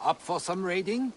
Up for some raiding?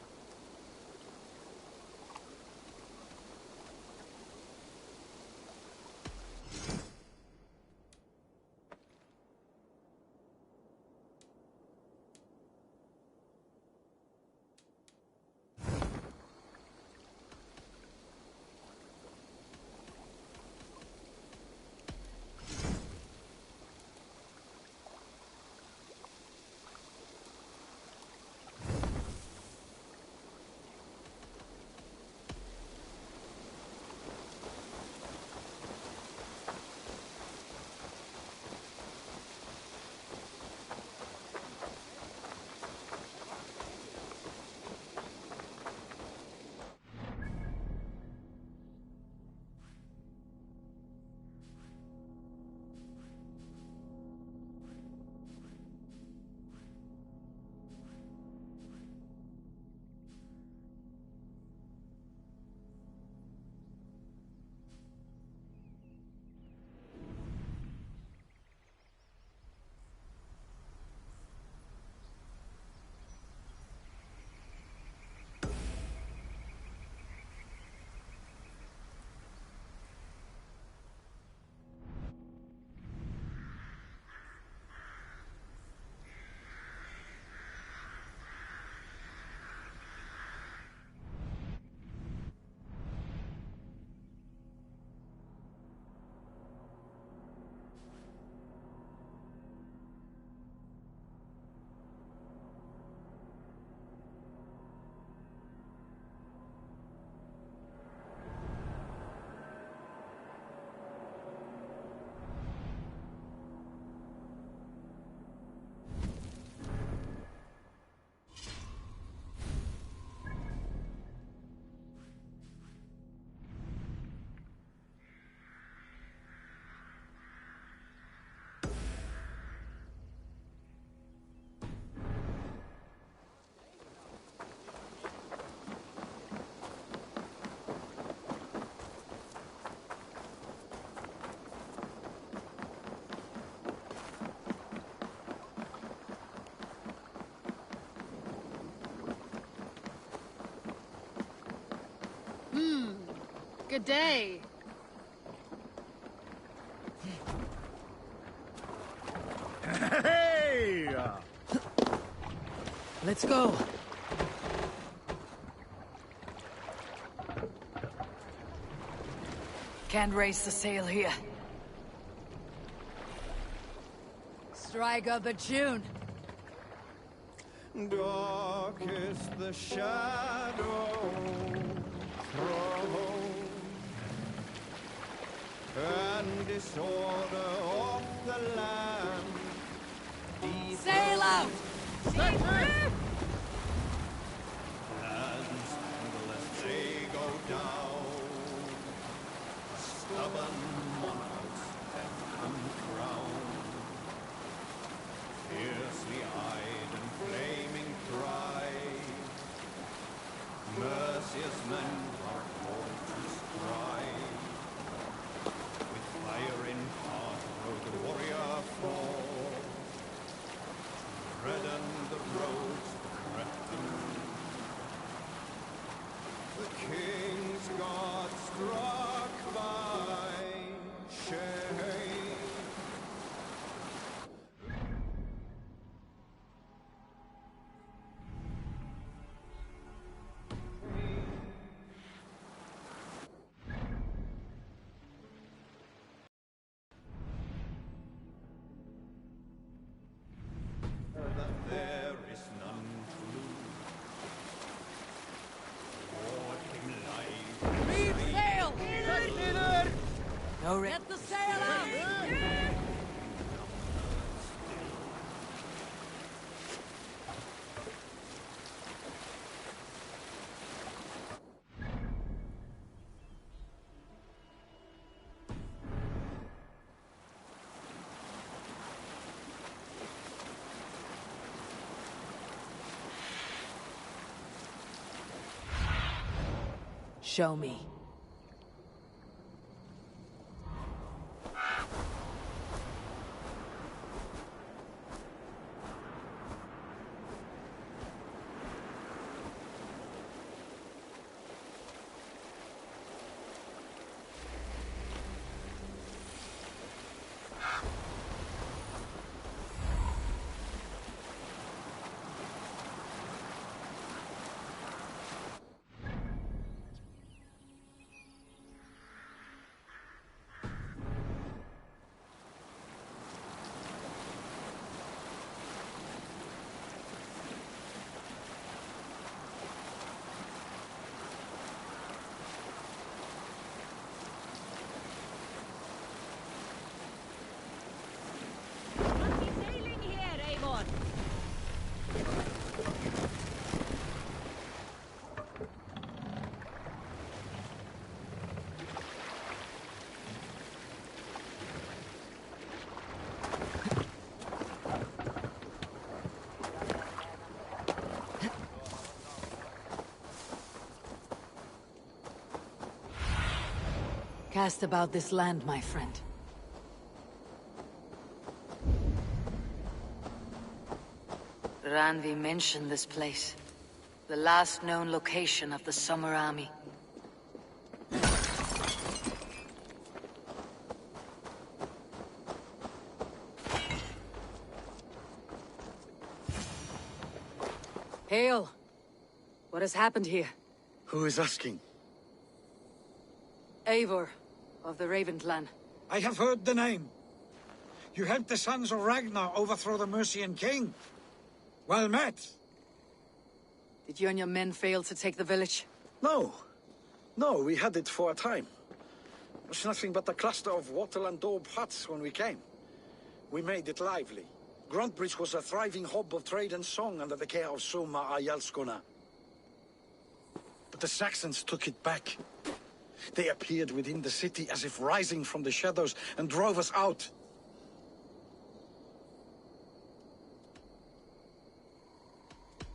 Good day. Hey! Let's go. Can't raise the sail here. Strike up a tune. Dark is the shadow thrown, and disorder of the land. Sail out! Lands tremble as they go down. Stubborn monarchs have uncrowned. Fiercely eyed and flaming pride, merciless men are called to strive. With fire in heart will the warrior fall, redden the roads to threaten. The king's God struck by shame. That there is none to lose. Rewarding life. Reef sail! No Get the sail out! Show me. Cast about this land, my friend. Ranvi mentioned this place. The last known location of the Summer Army. Hail! What has happened here? Who is asking? Eivor, of the Raven clan. I have heard the name. You helped the sons of Ragnar overthrow the Mercian king. Well met. Did you and your men fail to take the village? No. No, we had it for a time. It was nothing but a cluster of wattle and daub huts when we came. We made it lively. Gruntbridge was a thriving hub of trade and song under the care of Soma Ayalskona. But the Saxons took it back. They appeared within the city as if rising from the shadows and drove us out.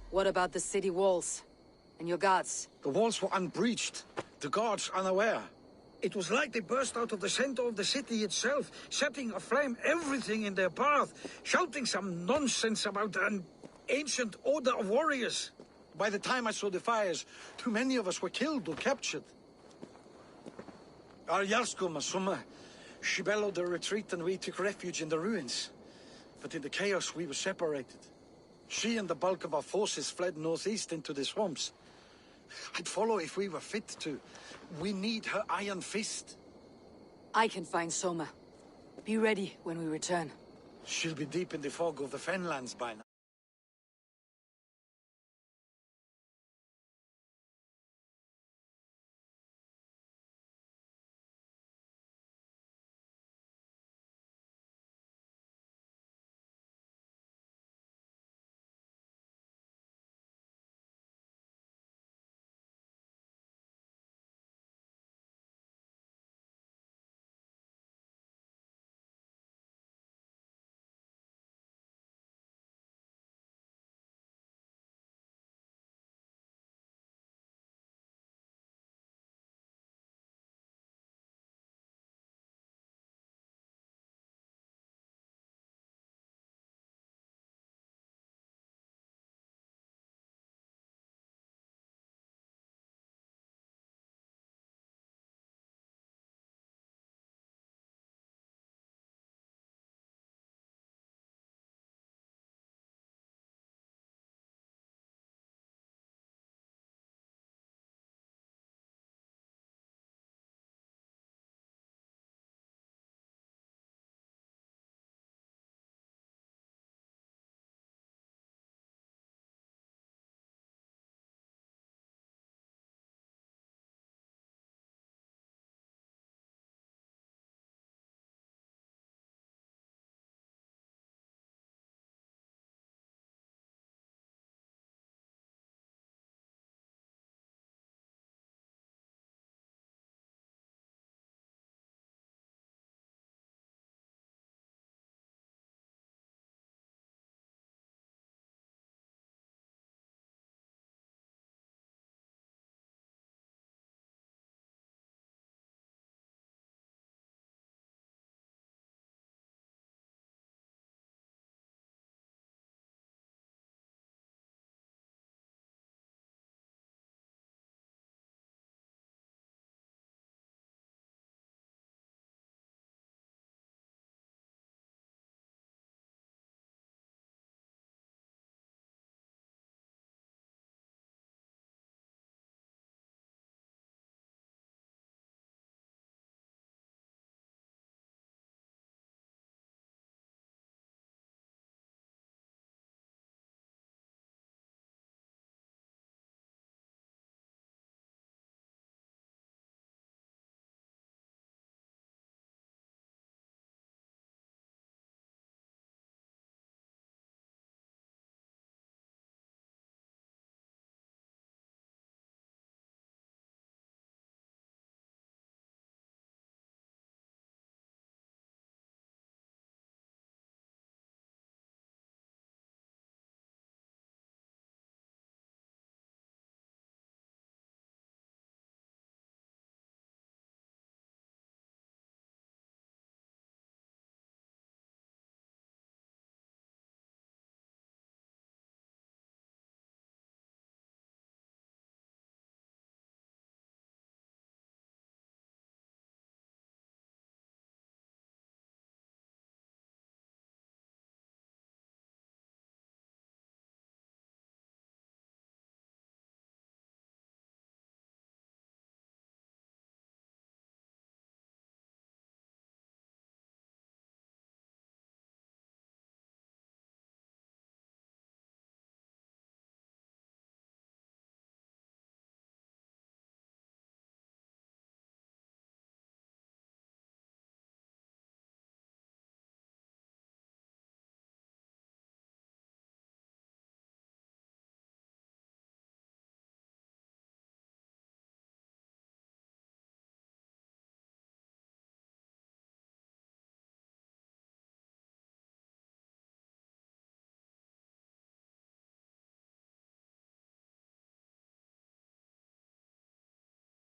What about the city walls? And your guards? The walls were unbreached, the guards unaware. It was like they burst out of the center of the city itself, setting aflame everything in their path, shouting some nonsense about an ancient order of warriors. By the time I saw the fires, too many of us were killed or captured. Our Yarsko Masuma, she bellowed a retreat and we took refuge in the ruins. But in the chaos we were separated. She and the bulk of our forces fled northeast into the swamps. I'd follow if we were fit to. We need her iron fist. I can find Soma. Be ready when we return. She'll be deep in the fog of the Fenlands by now.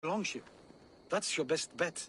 Longship. That's your best bet.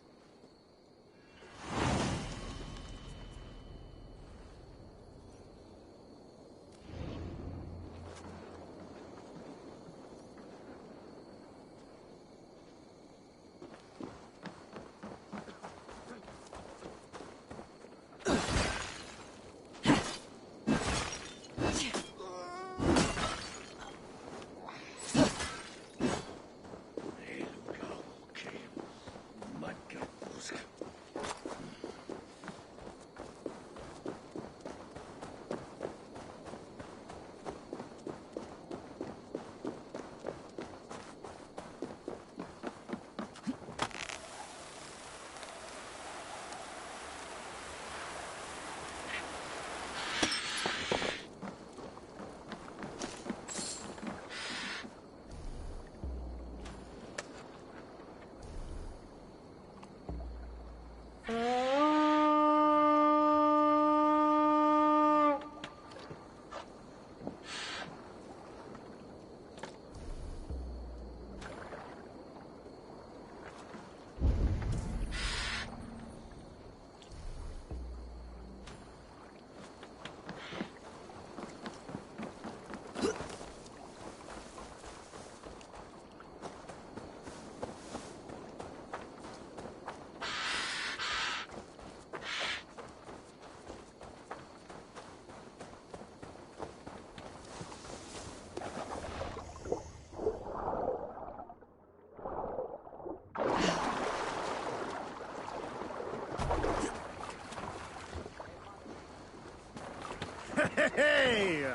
Hey!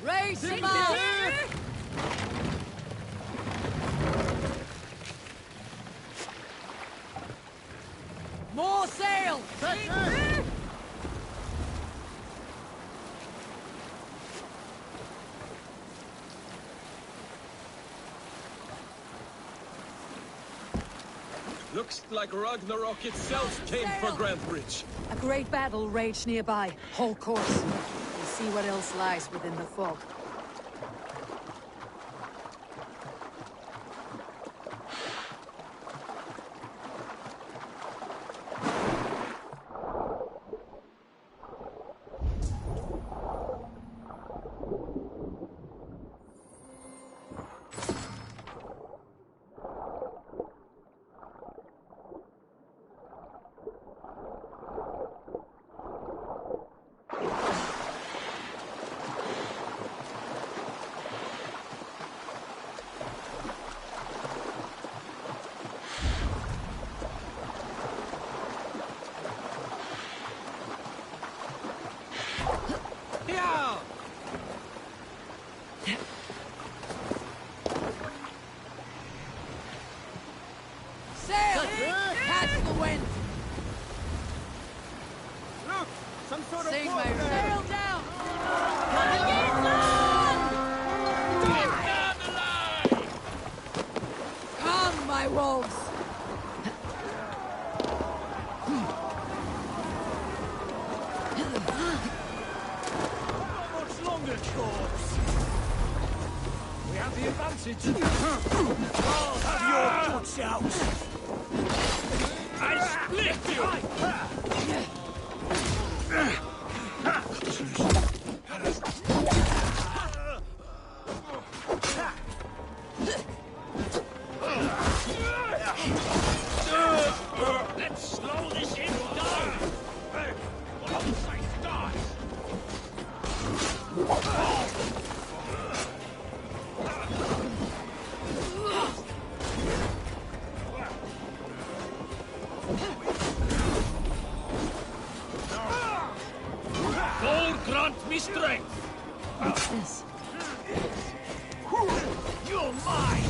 Raise him up! More sail! Looks like Ragnarok itself came for Grantebridge. A great battle raged nearby. Whole course. We'll see what else lies within the fog. Sail! Catch the wind! Look! Some sort of Sing boat my there. sail down! Come, my wolves! How much longer, corpse? We have the advantage. I'll have your guts out. I split Let's slow this in down. Alongside stars. God grant me strength. What's this? You're mine.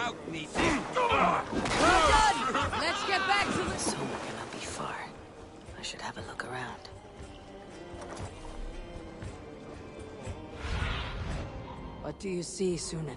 out, niece. We're done! Let's get back to the... Soma cannot be far. I should have a look around. What do you see, Sunan?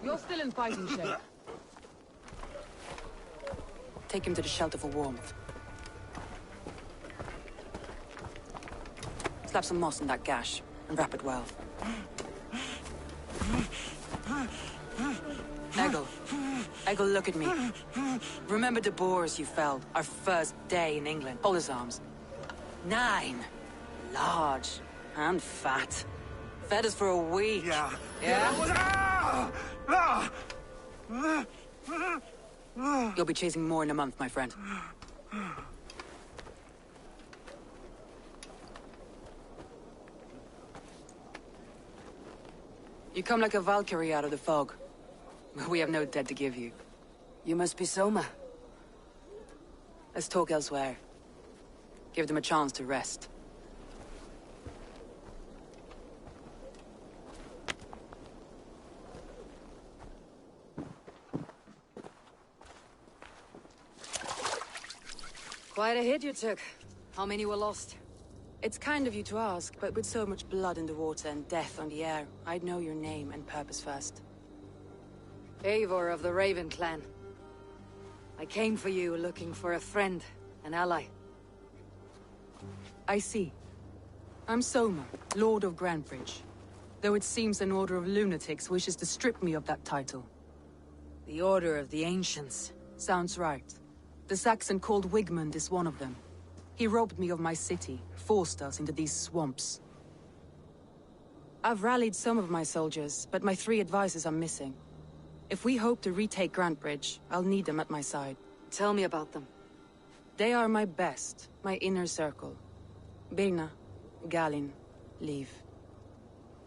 You're still in fighting shape. Take him to the shelter for warmth. Slap some moss in that gash, and wrap it well. Eggle, look at me. Remember the boars you felled, our first day in England? Hold his arms. 9. Large. And fat. Fed us for a week. Yeah. Yeah? You'll be chasing more in a month, my friend. You come like a Valkyrie out of the fog. We have no dead to give you. You must be Soma. Let's talk elsewhere. Give them a chance to rest. Quite a hit you took. How many were lost? It's kind of you to ask, but with so much blood in the water and death on the air, I'd know your name and purpose first. Eivor of the Raven clan. I came for you looking for a friend, an ally. I see. I'm Soma, Lord of Grantebridge. Though it seems an order of lunatics wishes to strip me of that title. The Order of the Ancients. Sounds right. The Saxon called Wigmund is one of them. He robbed me of my city, forced us into these swamps. I've rallied some of my soldiers, but my 3 advisors are missing. If we hope to retake Grantebridge, I'll need them at my side. Tell me about them. They are my best, my inner circle. Birna, Galin, Leave.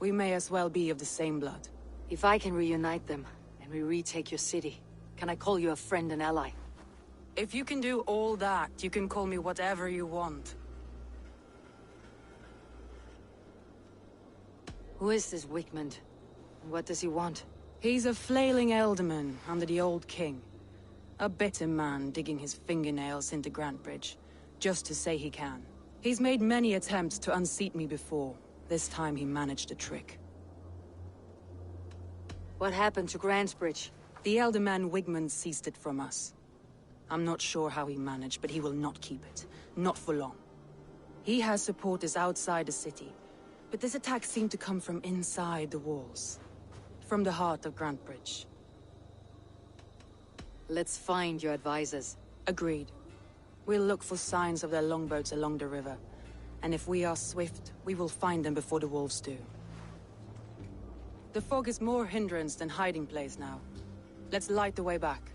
We may as well be of the same blood. If I can reunite them, and we retake your city, can I call you a friend and ally? If you can do all that, you can call me whatever you want. Who is this Wigmund? And what does he want? He's a flailing elderman under the old king. A bitter man digging his fingernails into Grantebridge, just to say he can. He's made many attempts to unseat me before. This time he managed a trick. What happened to Grantebridge? The elderman Wigmund seized it from us. I'm not sure how he managed, but he will not keep it. Not for long. He has supporters outside the city, but this attack seemed to come from inside the walls. From the heart of Grantebridge. Let's find your advisors. Agreed. We'll look for signs of their longboats along the river. And if we are swift, we will find them before the wolves do. The fog is more hindrance than hiding place now. Let's light the way back.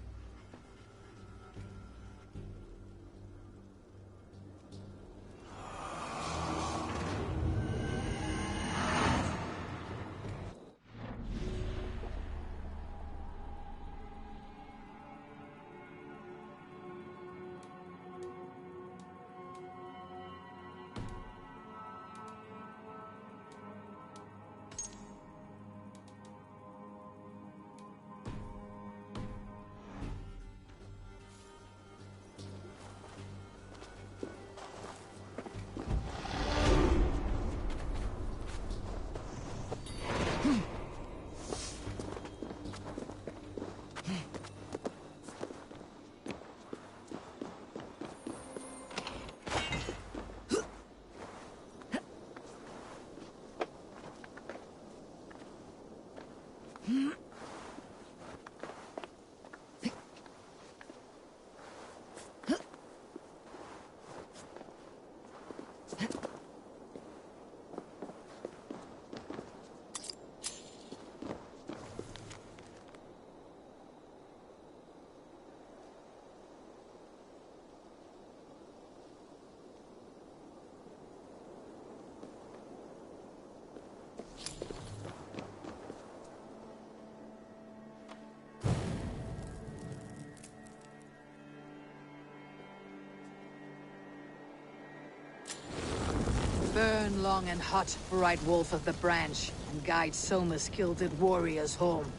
Burn long and hot, bright wolf of the branch, and guide Soma's gilded warriors home.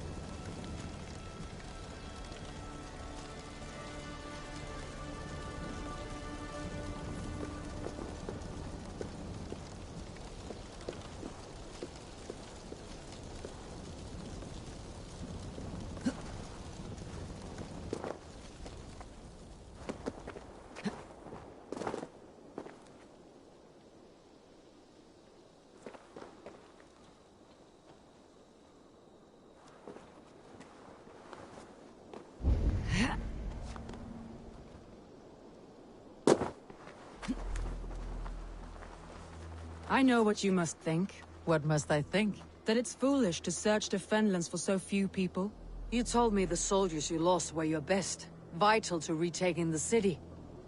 I know what you must think. What must I think? That it's foolish to search the Fenlands for so few people. You told me the soldiers you lost were your best, vital to retaking the city.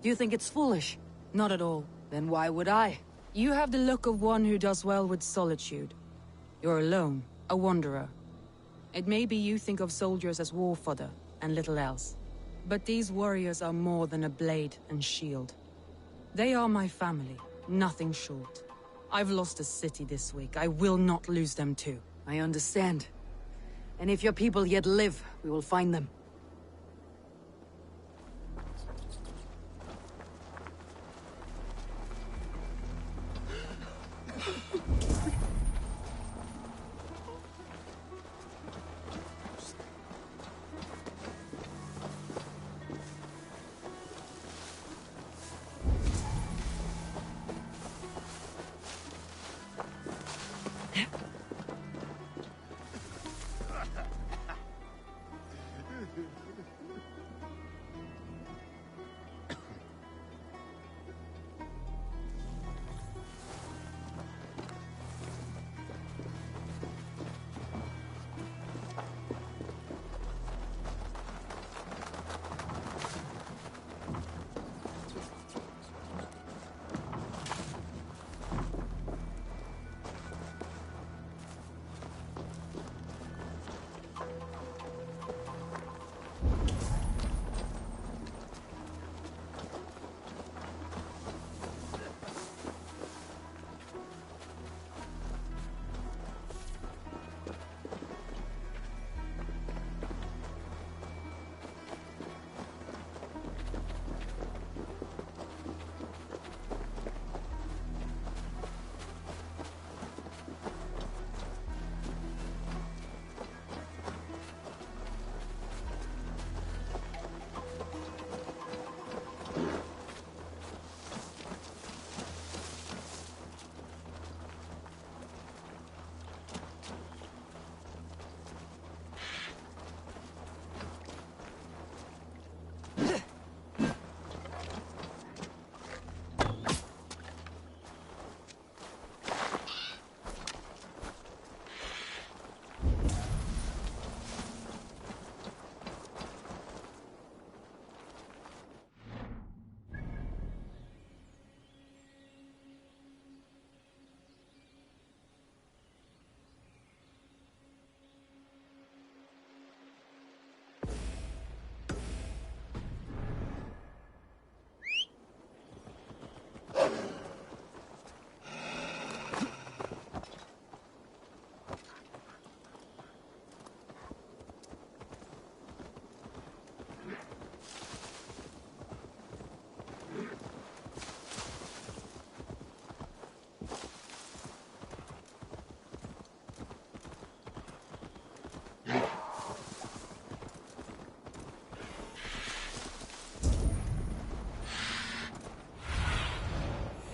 Do you think it's foolish? Not at all. Then why would I? You have the look of one who does well with solitude. You're alone, a wanderer. It may be you think of soldiers as war fodder, and little else. But these warriors are more than a blade and shield. They are my family, nothing short. I've lost a city this week. I will not lose them too. I understand. And if your people yet live, we will find them.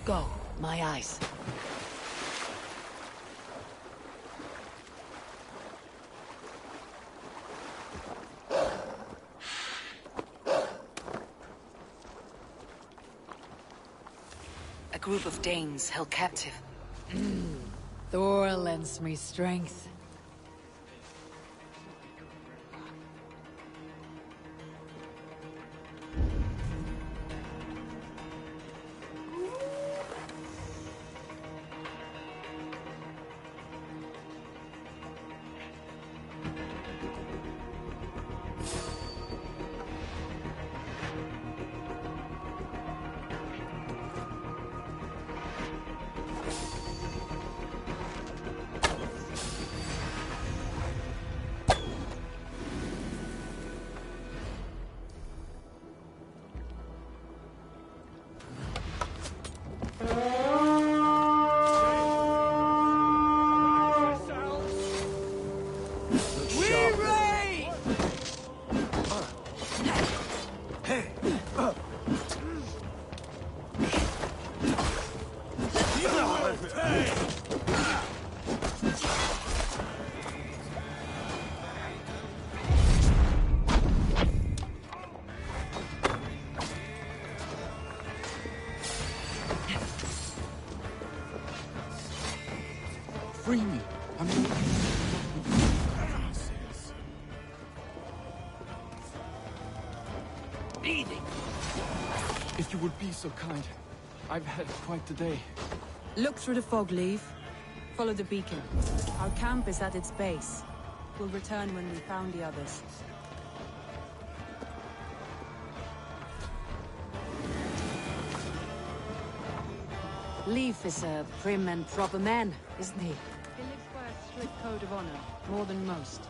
Go, my eyes. A group of Danes held captive. Thor lends me strength. free me. I'm not... Bleeding. If you would be so kind. I've had quite the day. Look through the fog, Leave. Follow the beacon. Our camp is at its base. We'll return when we found the others. Leif is a prim and proper man, isn't he? He lives by a strict code of honor, more than most.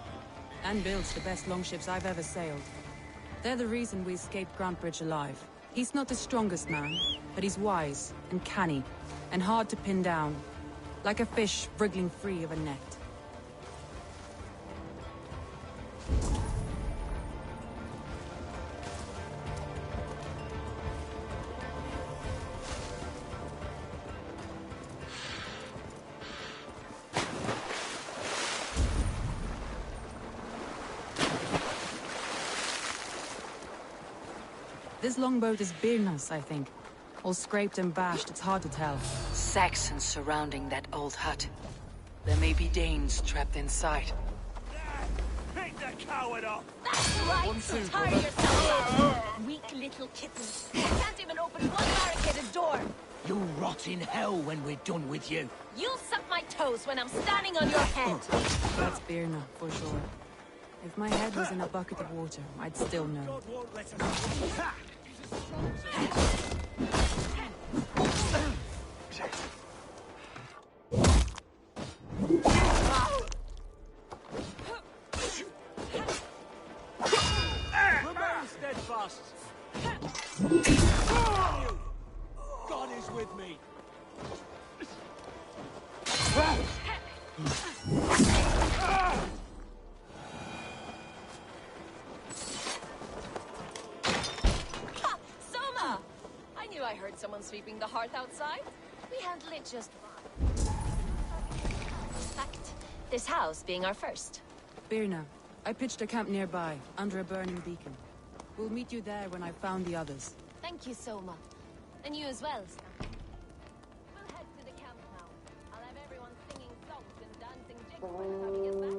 And builds the best longships I've ever sailed. They're the reason we escaped Grantbridge alive. He's not the strongest man, but he's wise and canny, and hard to pin down. Like a fish wriggling free of a net. This longboat is Birna's, I think. All scraped and bashed, it's hard to tell. Saxons surrounding that old hut. There may be Danes trapped inside. Pick the coward up! That's right, so tire yourself out! Weak little kittens. You can't even open one barricaded door! You'll rot in hell when we're done with you. You'll suck my toes when I'm standing on your head! That's Birna, for sure. If my head was in a bucket of water, I'd still know. God won't let us... Ha! Remain steadfast. God is with me. I heard someone sweeping the hearth outside. We handle it just fine. In fact, this house being our first. Birna, I pitched a camp nearby, under a burning beacon. We'll meet you there when I've found the others. Thank you, Soma. And you as well, Stan. We'll head to the camp now. I'll have everyone singing songs and dancing jigs by the time we get back.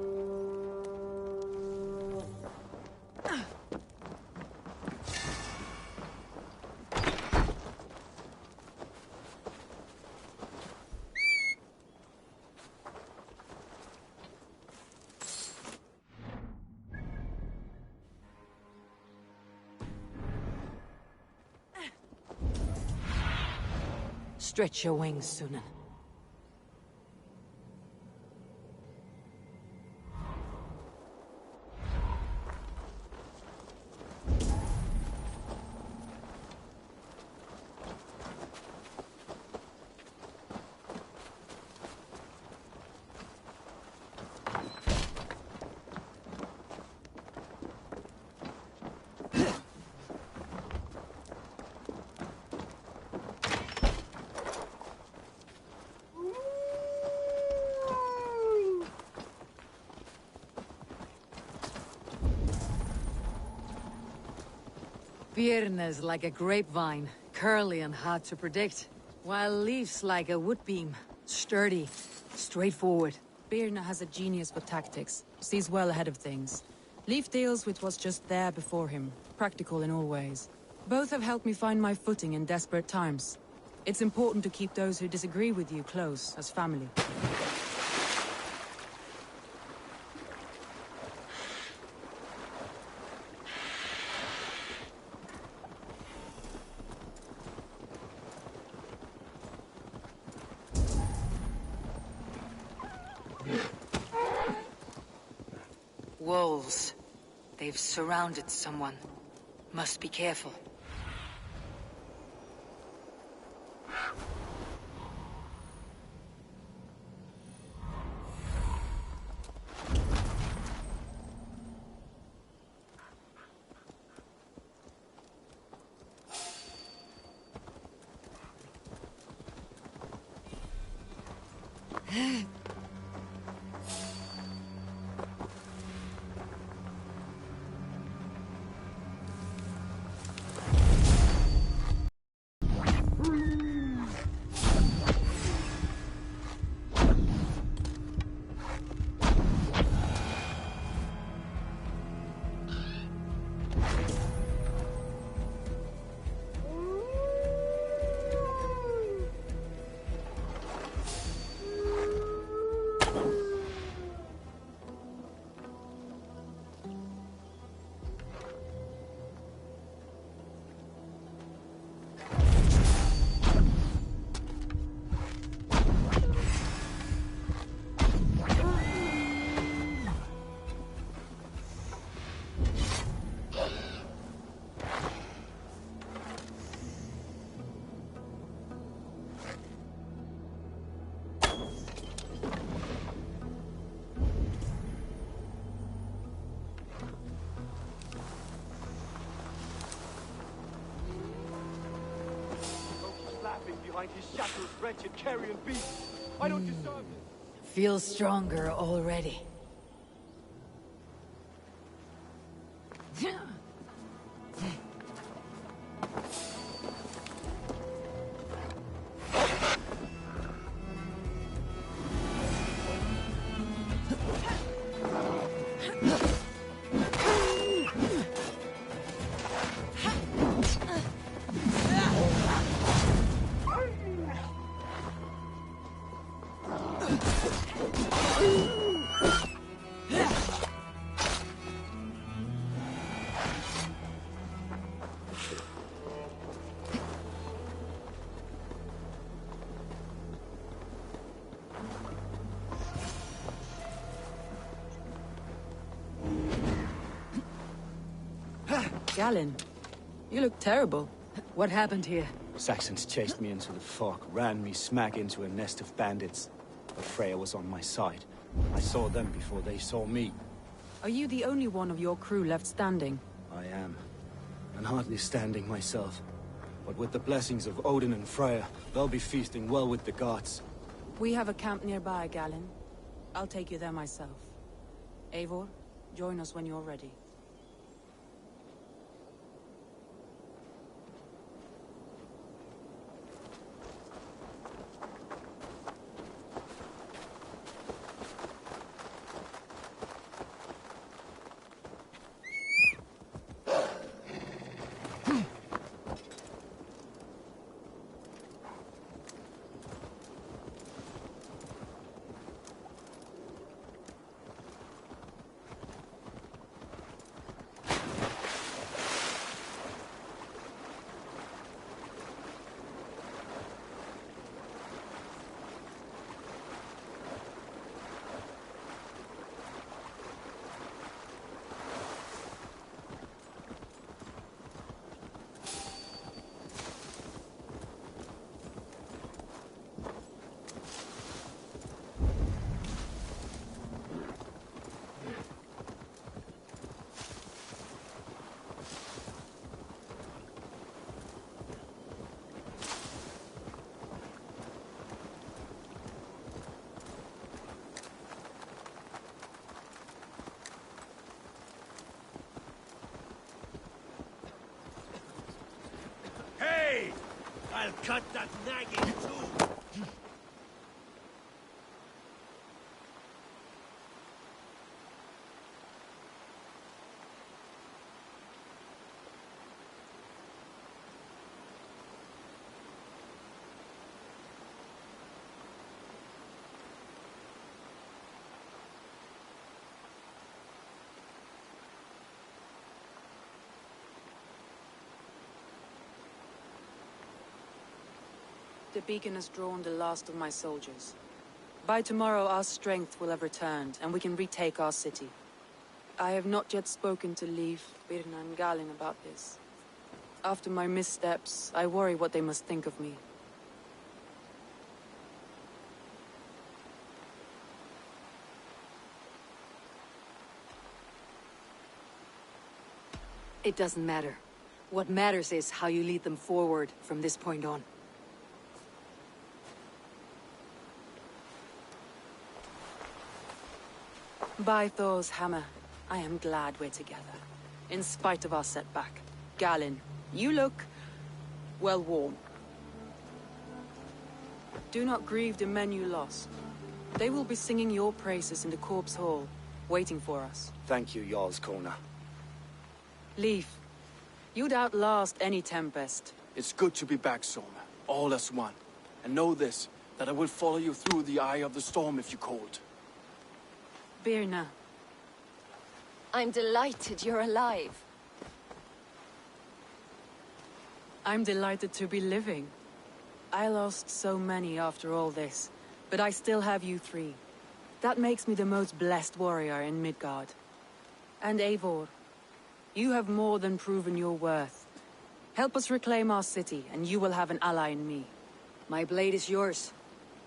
Stretch your wings, Sunan. Birna's like a grapevine, curly and hard to predict, while Leif's like a wood beam, sturdy, straightforward. Birna has a genius for tactics, sees well ahead of things. Leif deals with what's just there before him, practical in all ways. Both have helped me find my footing in desperate times. It's important to keep those who disagree with you close, as family. Wolves. They've surrounded someone. Must be careful. find his shackles, wretched carrion beast. I don't deserve this. Feel stronger already. Galen, you look terrible. What happened here? Saxons chased me into the fog, ran me smack into a nest of bandits. But Freya was on my side. I saw them before they saw me. Are you the only one of your crew left standing? I am. And hardly standing myself. But with the blessings of Odin and Freya, they'll be feasting well with the gods. We have a camp nearby, Galen. I'll take you there myself. Eivor, join us when you're ready. I'll cut that nag in two! The beacon has drawn the last of my soldiers. By tomorrow our strength will have returned, and we can retake our city. I have not yet spoken to Leif, Birna and Galen about this. After my missteps, I worry what they must think of me. It doesn't matter. What matters is how you lead them forward from this point on. By Thor's hammer, I am glad we're together. In spite of our setback. Galen, you look... well, warm. Do not grieve the men you lost. They will be singing your praises in the Corpse Hall, waiting for us. Thank you, Jarl's Kona. Leif, you'd outlast any tempest. It's good to be back, Soma. All as one. And know this, that I will follow you through the eye of the storm if you called. Birna. I'm delighted you're alive. I'm delighted to be living. I lost so many after all this, but I still have you three. That makes me the most blessed warrior in Midgard. And Eivor, you have more than proven your worth. Help us reclaim our city, and you will have an ally in me. My blade is yours.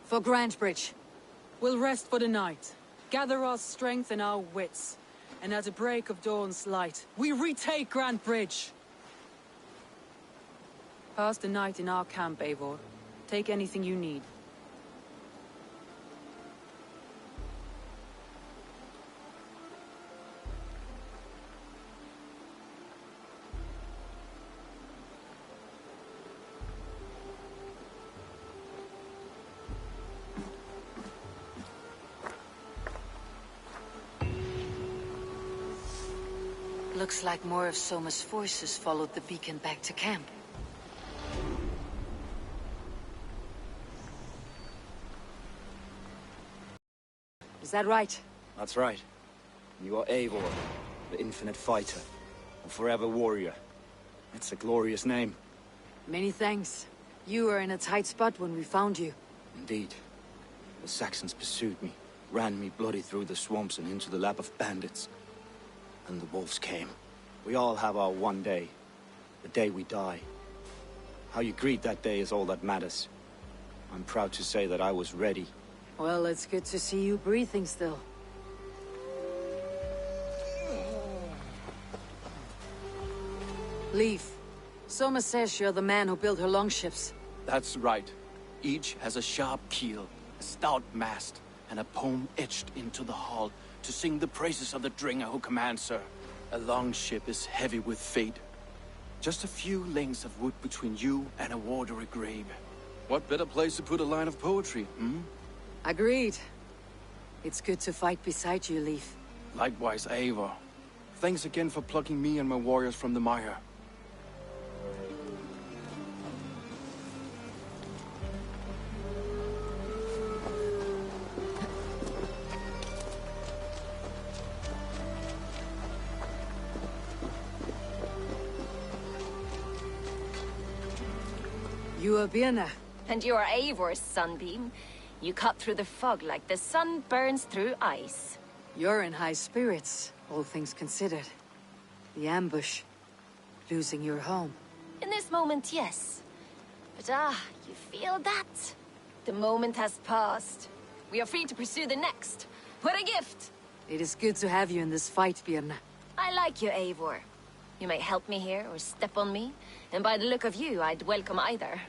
For Grantebridge. We'll rest for the night. Gather our strength and our wits. And at the break of dawn's light, we retake Grantebridge! Pass the night in our camp, Eivor. Take anything you need. Looks like more of Soma's forces followed the beacon back to camp. Is that right? That's right. You are Eivor, the infinite fighter, a forever warrior. It's a glorious name. Many thanks. You were in a tight spot when we found you. Indeed. The Saxons pursued me, ran me bloody through the swamps and into the lap of bandits. And the wolves came. We all have our one day. The day we die. How you greet that day is all that matters. I'm proud to say that I was ready. Well, it's good to see you breathing still. Leaf. Soma says you're the man who built her longships. That's right. Each has a sharp keel, a stout mast, and a poem etched into the hull to sing the praises of the Dringer who commands her. A longship is heavy with fate. Just a few lengths of wood between you and a watery grave. What better place to put a line of poetry, hmm? Agreed. It's good to fight beside you, Leaf. Likewise, Eivor. Thanks again for plucking me and my warriors from the mire. You are Birna. And you're Eivor's sunbeam. You cut through the fog like the sun burns through ice. You're in high spirits, all things considered. The ambush. Losing your home. In this moment, yes. But you feel that? The moment has passed. We are free to pursue the next. What a gift! It is good to have you in this fight, Birna. I like you, Eivor. You may help me here or step on me, and by the look of you, I'd welcome either.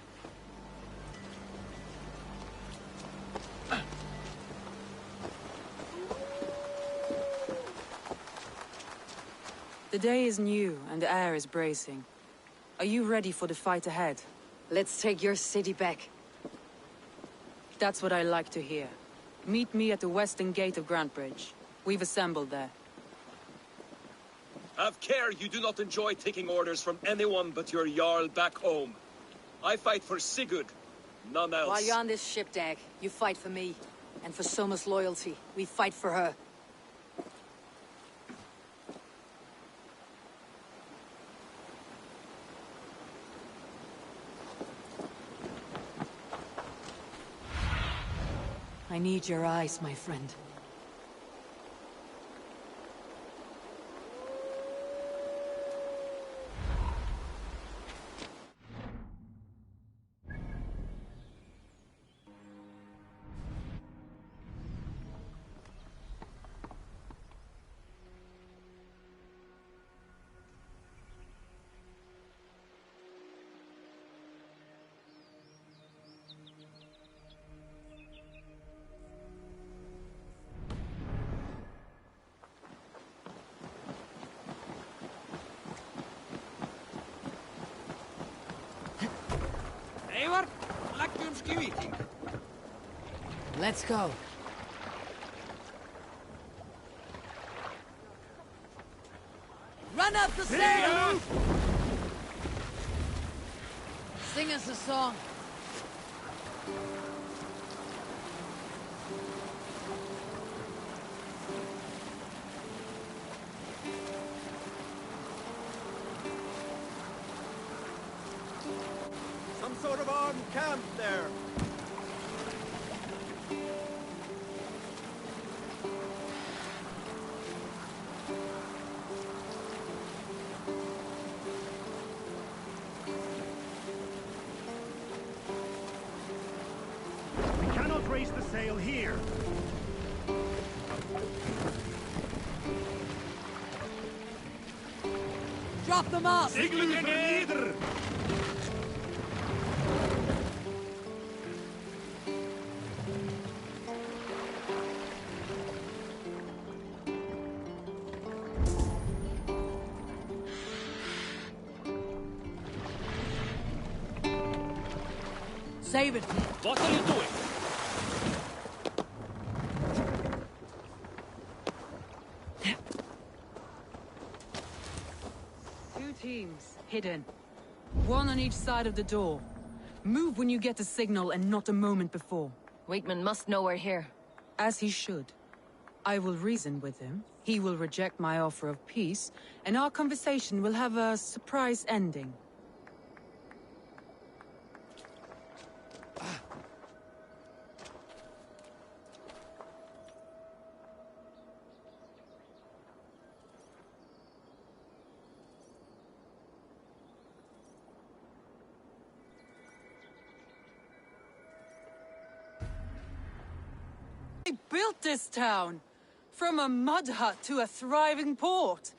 The day is new, and the air is bracing. Are you ready for the fight ahead? Let's take your city back. That's what I like to hear. Meet me at the western gate of Grantbridge. We've assembled there. Have care you do not enjoy taking orders from anyone but your Jarl back home. I fight for Sigurd, none else. While you're on this ship, Dag, you fight for me. And for Soma's loyalty, we fight for her. I need your eyes, my friend. Eivor, leggjum skývíking. Let's go. Run up the stairs! Sing us a song. Some sort of armed camp there. We cannot raise the sail here. Drop them off! Siglu for leader! Save it. What are you doing? Two teams, hidden. One on each side of the door. Move when you get a signal and not a moment before. Wigman must know we're here. As he should. I will reason with him. He will reject my offer of peace, and our conversation will have a surprise ending. I built this town! From a mud hut to a thriving port.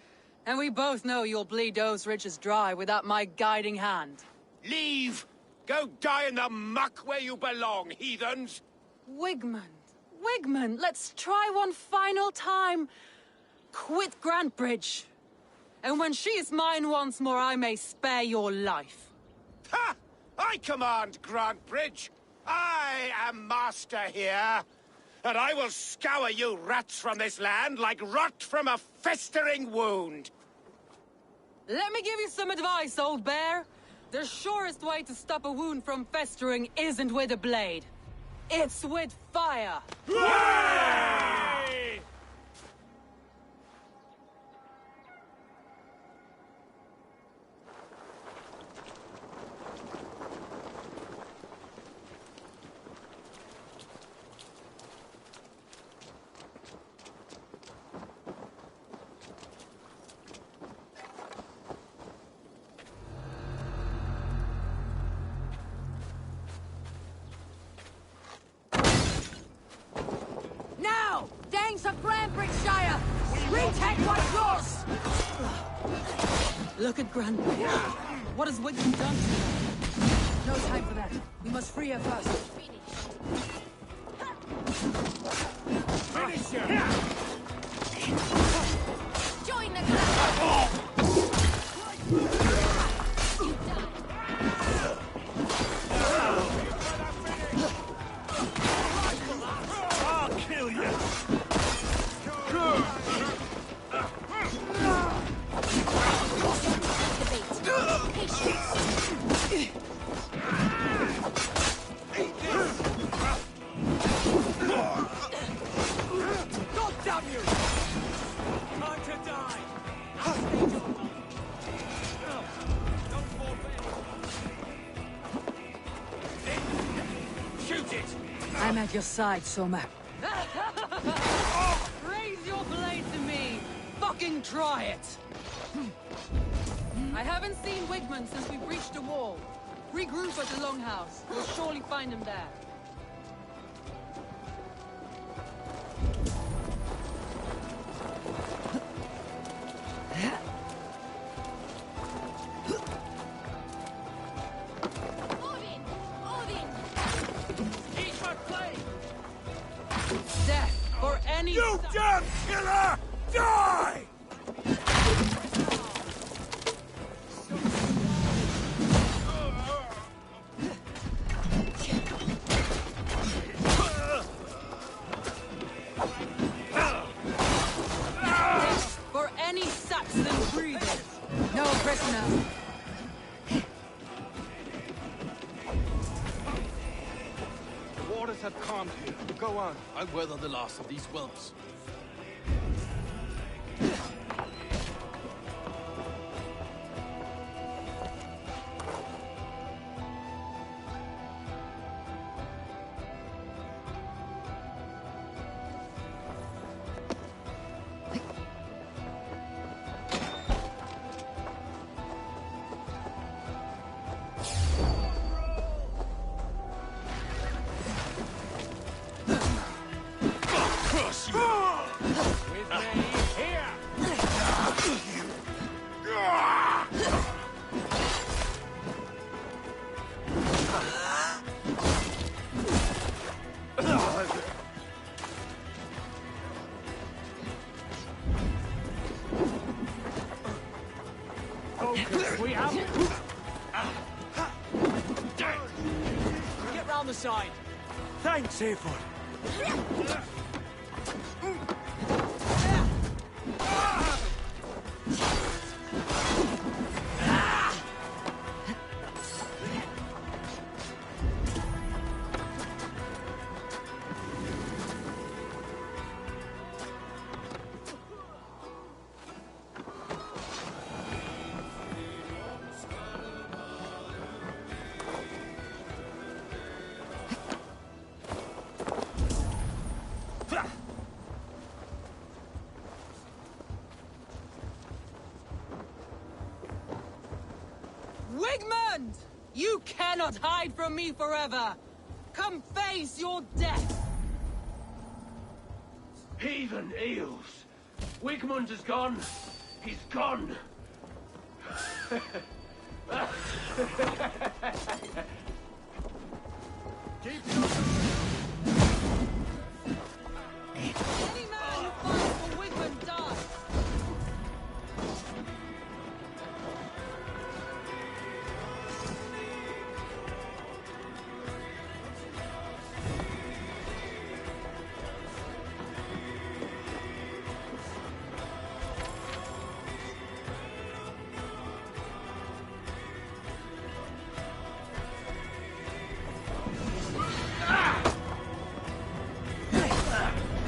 And we both know you'll bleed those riches dry without my guiding hand. Leave! Go die in the muck where you belong, heathens! Wigman, let's try one final time. Quit Grantbridge. And when she is mine once more, I may spare your life. Ha! I command Grantbridge! I am master here! And I will scour you rats from this land like rot from a festering wound! Let me give you some advice, old bear. The surest way to stop a wound from festering isn't with a blade. It's with fire! Hooray! Now! Danes of Grantbridgeshire! Retake what's yours! Look at Grantbridge. What has Wigman done to her? No time for that. We must free her first. Finish him! Join the club! I'll kill you! God damn you! Time to die! Don't fall back! Shoot it! I'm at your side, Soma. Raise your blade to me! Fucking try it! I haven't seen Wigman since we breached the wall. Regroup at the Longhouse. We'll surely find him there. Odin! Eat my flame! Death for any... You damn killer! Die! For any Saxon breeders! No prisoners! The waters have calmed here. Go on. I'll weather the last of these whelps. We have it! Get Thanks, Eivor. Wigmund! You cannot hide from me forever! Come face your death! Heathen eels! Wigmund is gone! He's gone! Any man who fights for Wigmund dies!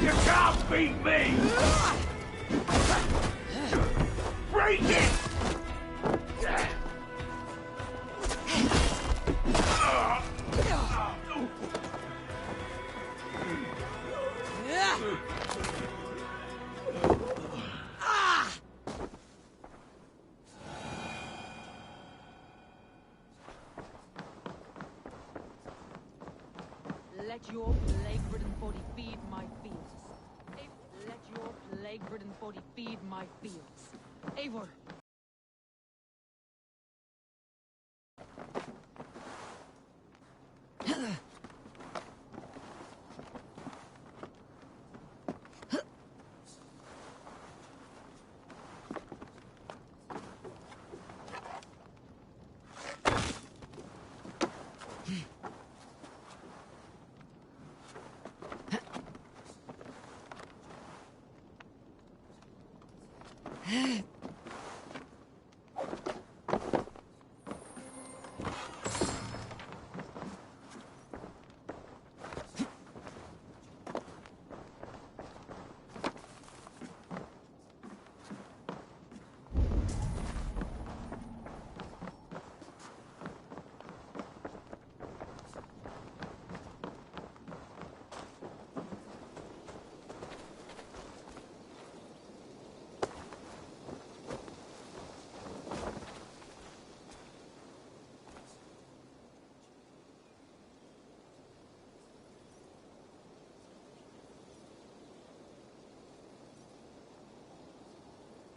You can't beat me! Break it! Let your plague-ridden body feed my fields. Let your plague-ridden body feed my fields. Eivor!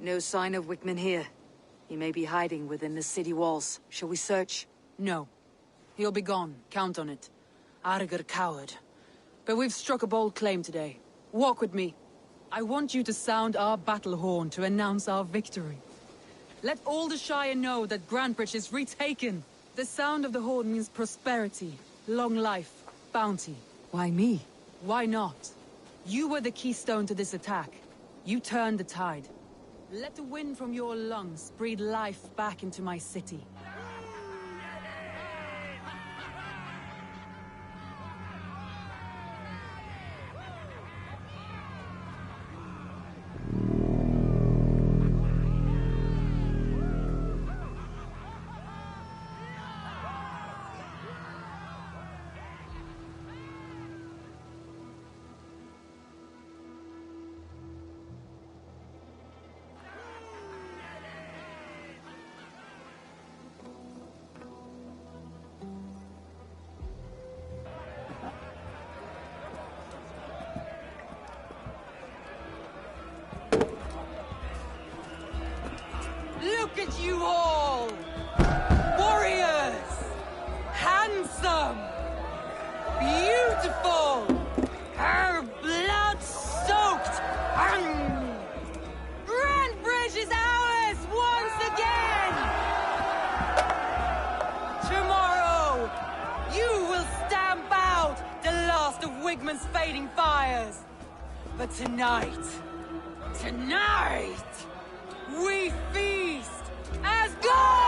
No sign of Wickman here. He may be hiding within the city walls. Shall we search? No. He'll be gone. Count on it. Arger coward. But we've struck a bold claim today. Walk with me. I want you to sound our battle horn to announce our victory. Let all the Shire know that Grantebridge is retaken. The sound of the horn means prosperity, long life, bounty. Why me? Why not? You were the keystone to this attack. You turned the tide. Let the wind from your lungs breathe life back into my city. last of Wigman's fading fires. But tonight, we feast as gods!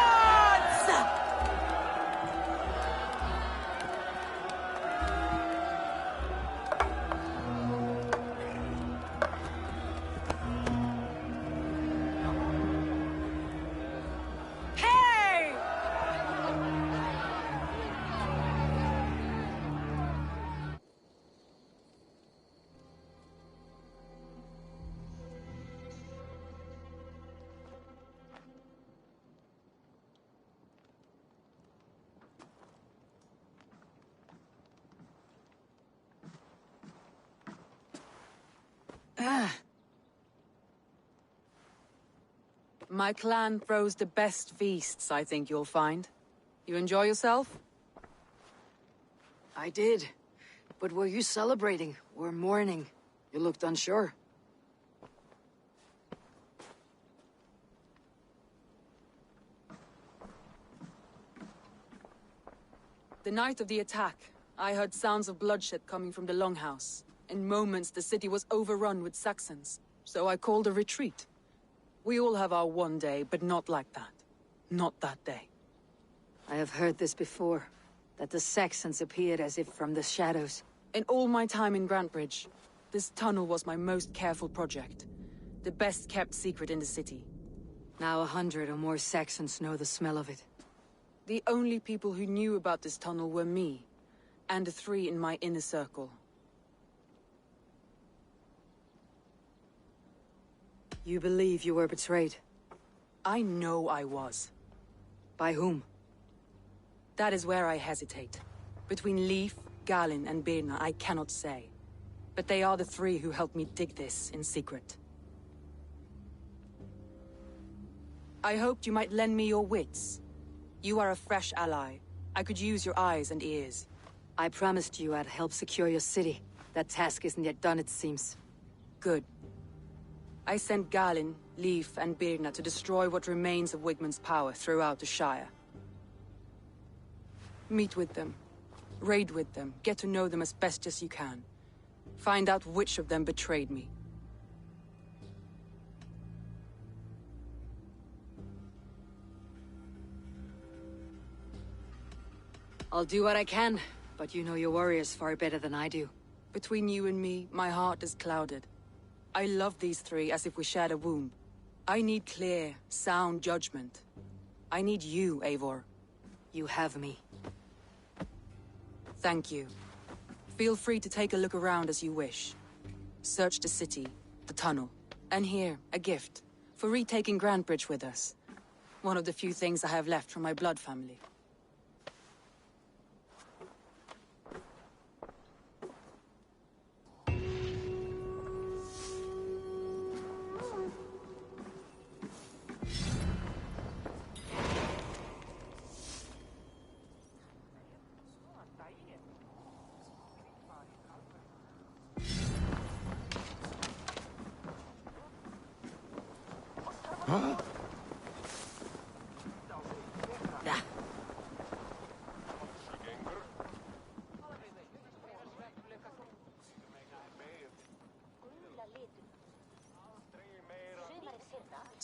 My clan throws the best feasts, I think you'll find. You enjoy yourself? I did. But were you celebrating or mourning? You looked unsure. The night of the attack, I heard sounds of bloodshed coming from the Longhouse. In moments, the city was overrun with Saxons, so I called a retreat. We all have our one day, but not like that. Not that day. I have heard this before, that the Saxons appeared as if from the shadows. In all my time in Grantbridge, this tunnel was my most careful project. The best kept secret in the city. Now 100 or more Saxons know the smell of it. The only people who knew about this tunnel were me, and the 3 in my inner circle. You believe you were betrayed? I know I was. By whom? That is where I hesitate. Between Leif, Galin, and Birna, I cannot say. But they are the 3 who helped me dig this in secret. I hoped you might lend me your wits. You are a fresh ally. I could use your eyes and ears. I promised you I'd help secure your city. That task isn't yet done, it seems. Good. I sent Galin, Leif, and Birna to destroy what remains of Wigman's power throughout the Shire. Meet with them. Raid with them. Get to know them as best as you can. Find out which of them betrayed me. I'll do what I can, but you know your warriors far better than I do. Between you and me, my heart is clouded. I love these 3 as if we shared a womb. I need clear, sound judgment. I need you, Eivor. You have me. Thank you. Feel free to take a look around as you wish. Search the city, the tunnel, and here, a gift, for retaking Grantbridge with us. One of the few things I have left from my blood family.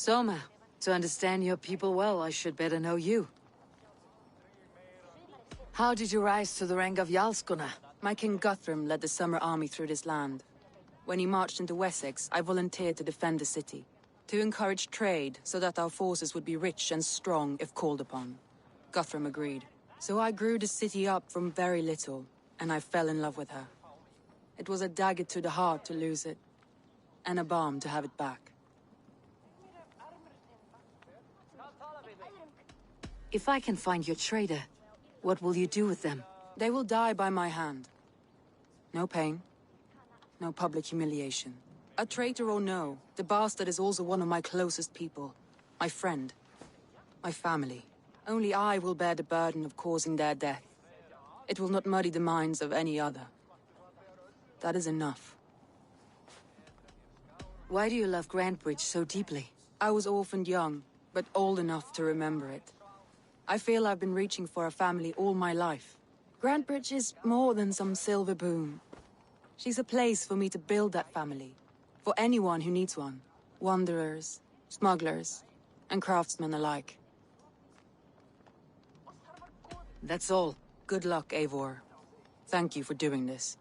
Soma, to understand your people well, I should better know you. How did you rise to the rank of Jarlskunna? My King Guthrum led the summer army through this land. When he marched into Wessex, I volunteered to defend the city. To encourage trade, so that our forces would be rich and strong if called upon. Guthrum agreed. So I grew the city up from very little, and I fell in love with her. It was a dagger to the heart to lose it, and a balm to have it back. If I can find your traitor, what will you do with them? They will die by my hand. No pain, no public humiliation. A traitor or no, the bastard is also one of my closest people. My friend. My family. Only I will bear the burden of causing their death. It will not muddy the minds of any other. That is enough. Why do you love Grantbridge so deeply? I was orphaned young, but old enough to remember it. I feel I've been reaching for a family all my life. Grantbridge is more than some silver boom. She's a place for me to build that family. For anyone who needs one. Wanderers, smugglers, and craftsmen alike. That's all. Good luck, Eivor. Thank you for doing this.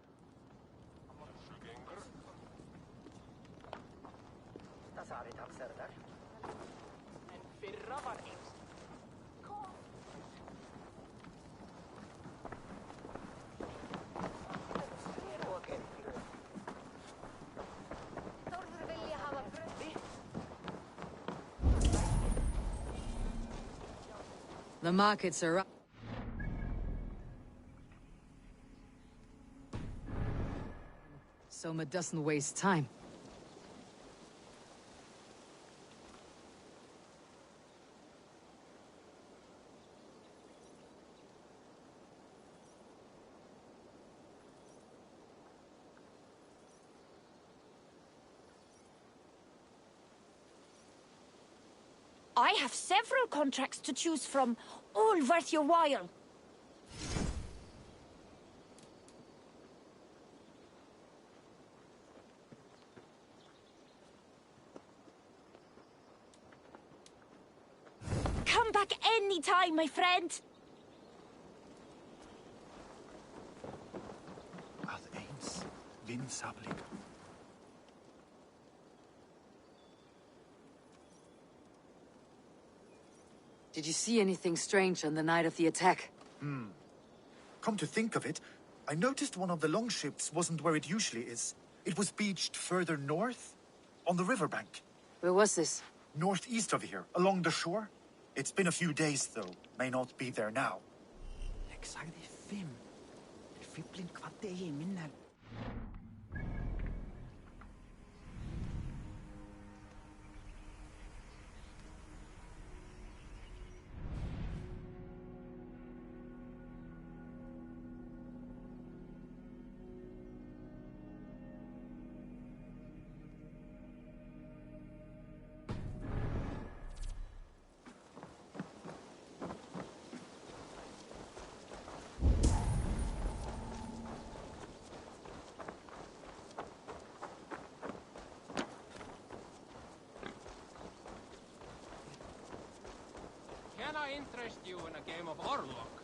The markets are up. Soma doesn't waste time. I have several contracts to choose from, all worth your while. Come back anytime, my friend. Ad eins, windsablig. Did you see anything strange on the night of the attack? Come to think of it, I noticed one of the longships wasn't where it usually is. It was beached further north, on the riverbank. Where was this? Northeast of here, along the shore. It's been a few days, though. May not be there now. Can I interest you in a game of Orlok?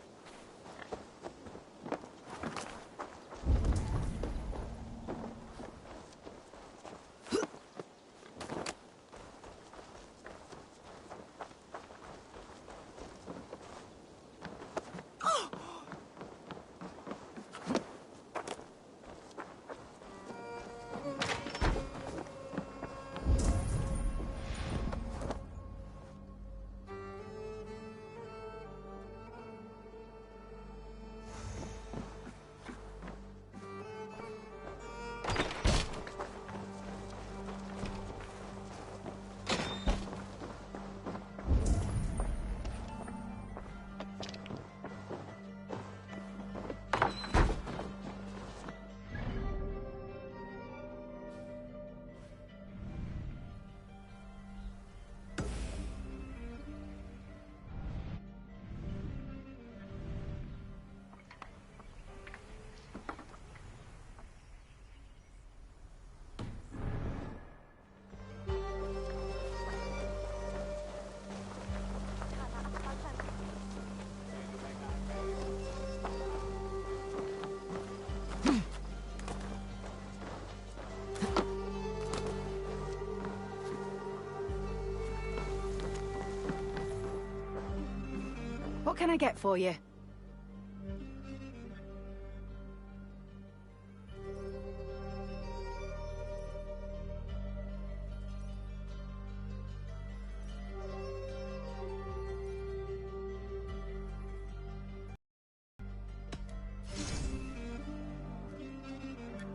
What can I get for you?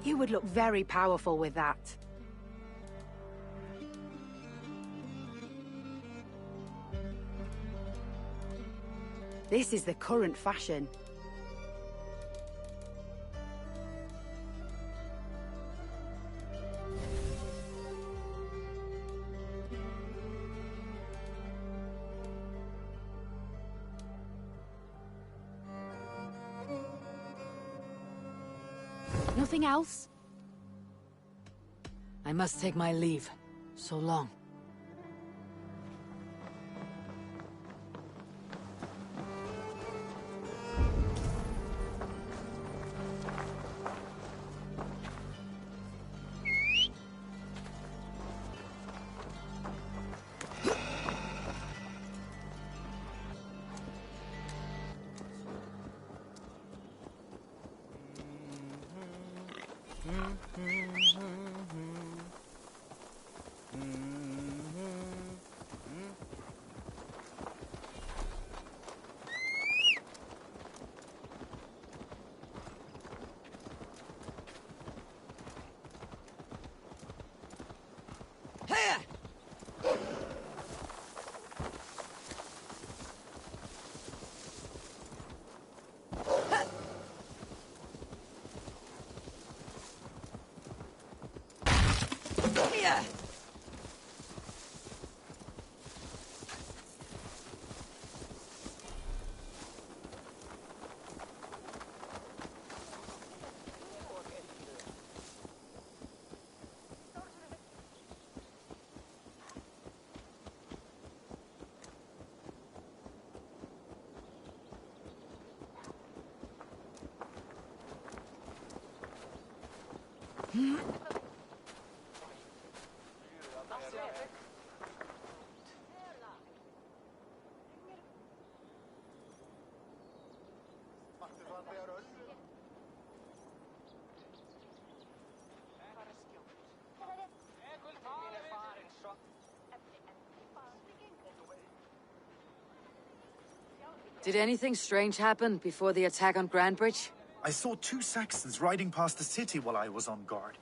You would look very powerful with that. This is the current fashion. Nothing else? I must take my leave. So long. Did anything strange happen before the attack on Grandbridge? I saw 2 Saxons riding past the city while I was on guard.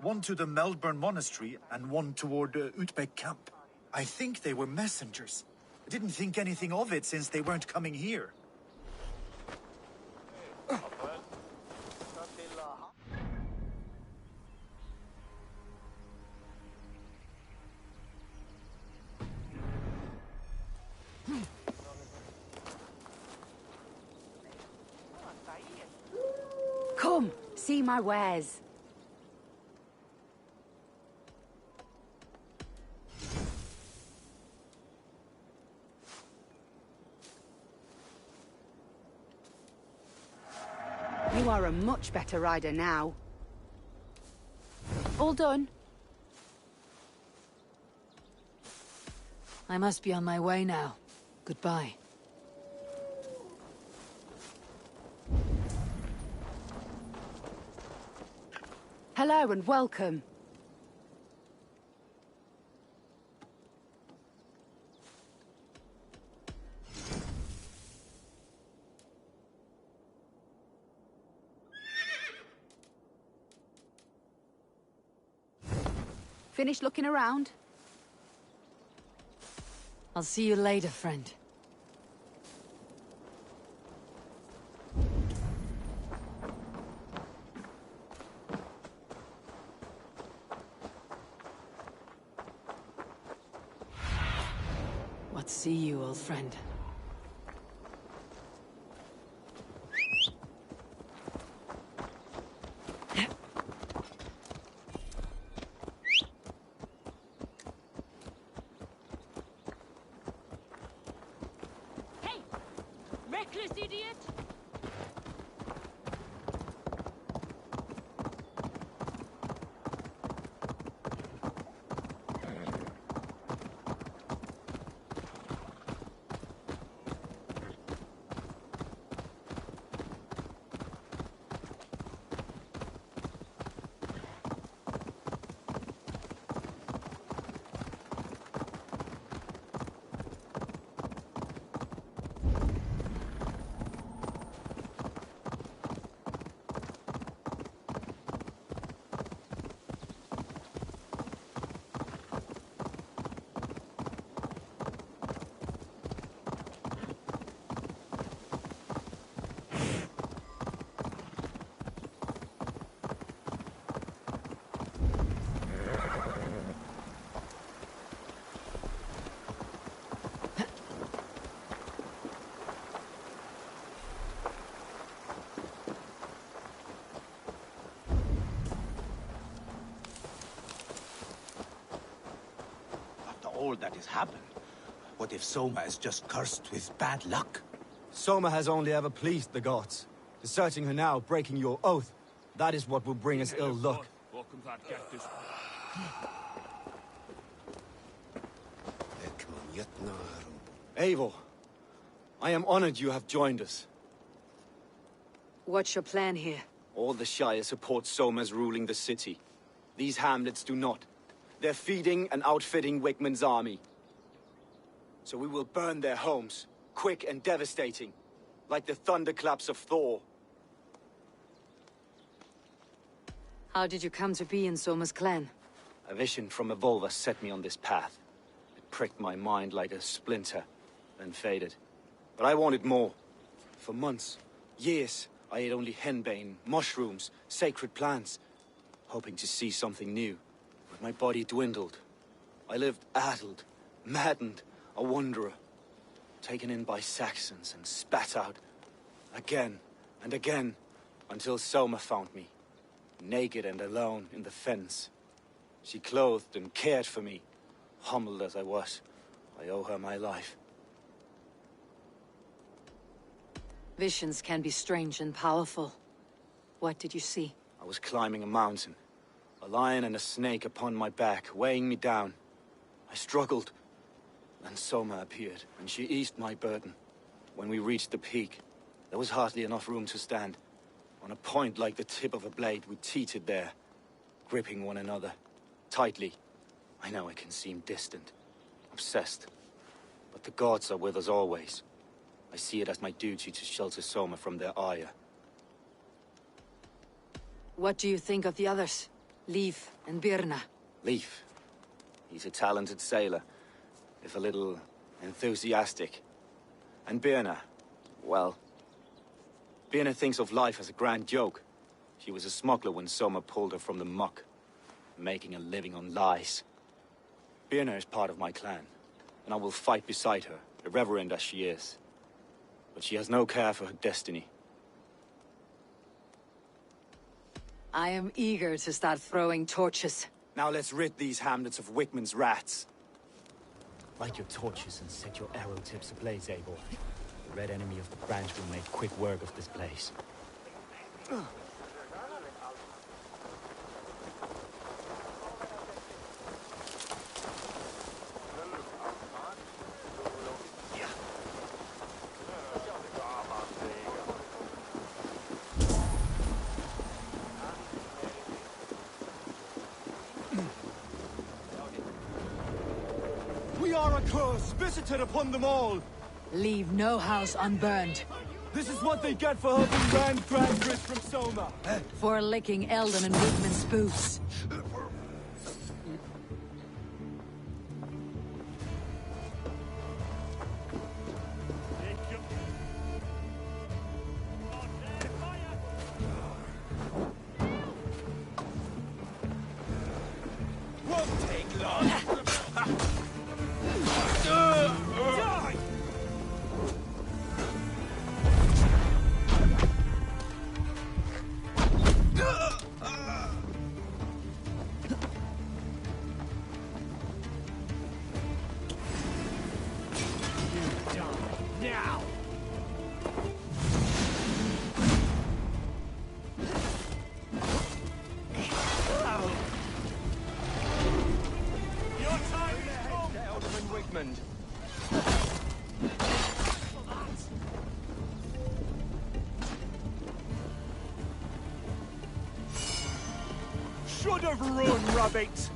One to the Melbourne Monastery and one toward Utbeck Camp. I think they were messengers. I didn't think anything of it since they weren't coming here. Come, see my wares. You are a much better rider now. All done? I must be on my way now. Goodbye. Hello and welcome. Finished looking around? I'll see you later, friend. What see you, old friend? Reckless idiot! all that has happened. What if Soma is just cursed with bad luck? Soma has only ever pleased the gods. Deserting her now, breaking your oath, that is what will bring us ill luck. Eivor, I am honored you have joined us. What's your plan here? All the Shire support Soma's ruling the city. These hamlets do not. They're feeding and outfitting Wickman's army. So we will burn their homes, quick and devastating, like the thunderclaps of Thor. How did you come to be in Soma's clan? A vision from Evolva set me on this path. It pricked my mind like a splinter, then faded. But I wanted more. For months, years, I ate only henbane, mushrooms, sacred plants, hoping to see something new. But my body dwindled. I lived addled, maddened, a wanderer, taken in by Saxons and spat out, again and again, until Soma found me, naked and alone in the fens. She clothed and cared for me, humbled as I was. I owe her my life. Visions can be strange and powerful. What did you see? I was climbing a mountain, a lion and a snake upon my back, weighing me down. I struggled. Then Soma appeared, and she eased my burden. When we reached the peak, there was hardly enough room to stand. On a point like the tip of a blade, we teetered there, gripping one another, tightly. I know I can seem distant, obsessed, but the gods are with us always. I see it as my duty to shelter Soma from their ire. What do you think of the others? Leif and Birna? Leif. He's a talented sailor, if a little enthusiastic. And Birna, well, Birna thinks of life as a grand joke. She was a smuggler when Soma pulled her from the muck, making a living on lies. Birna is part of my clan, and I will fight beside her, irreverent as she is. But she has no care for her destiny. I am eager to start throwing torches. Now let's rid these hamlets of Wickman's rats. Light your torches and set your arrow tips ablaze, Eivor. The red enemy of the branch will make quick work of this place. We are a curse visited upon them all! Leave no house unburned. This is what they get for helping Grand Bridge from Soma! For licking Eldon and Wickman's boots. Won't take long! Now! Your time is come, Alderman Wigmund. Should have run, rabbit!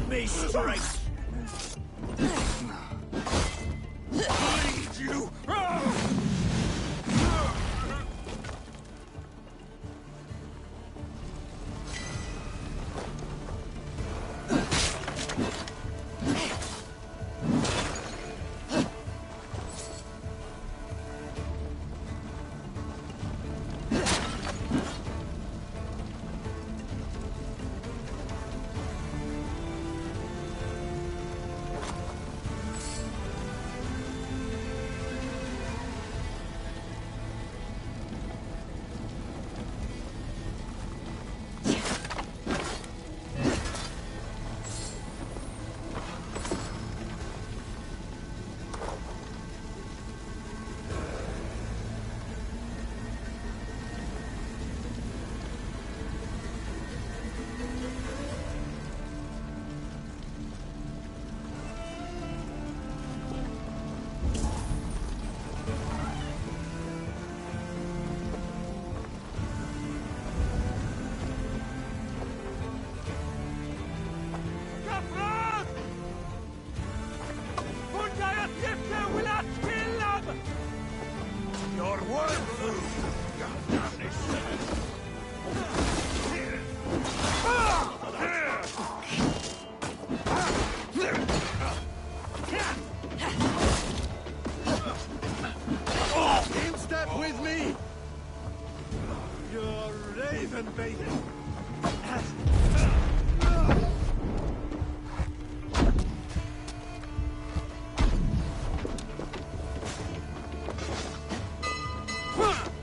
Set me straight! Bleed you! Your word, In step with me! You're raven baby!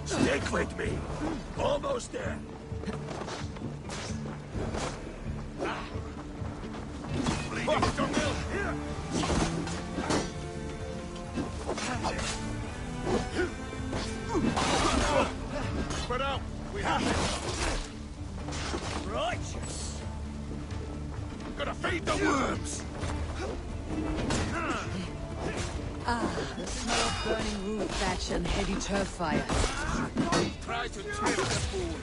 Stick with me! Almost there! Bleeding jungle! Spread out! We have it! Righteous! Gonna feed the worms! Ah, the smell of burning wood thatch and heavy turf fire. Try to trip the fool!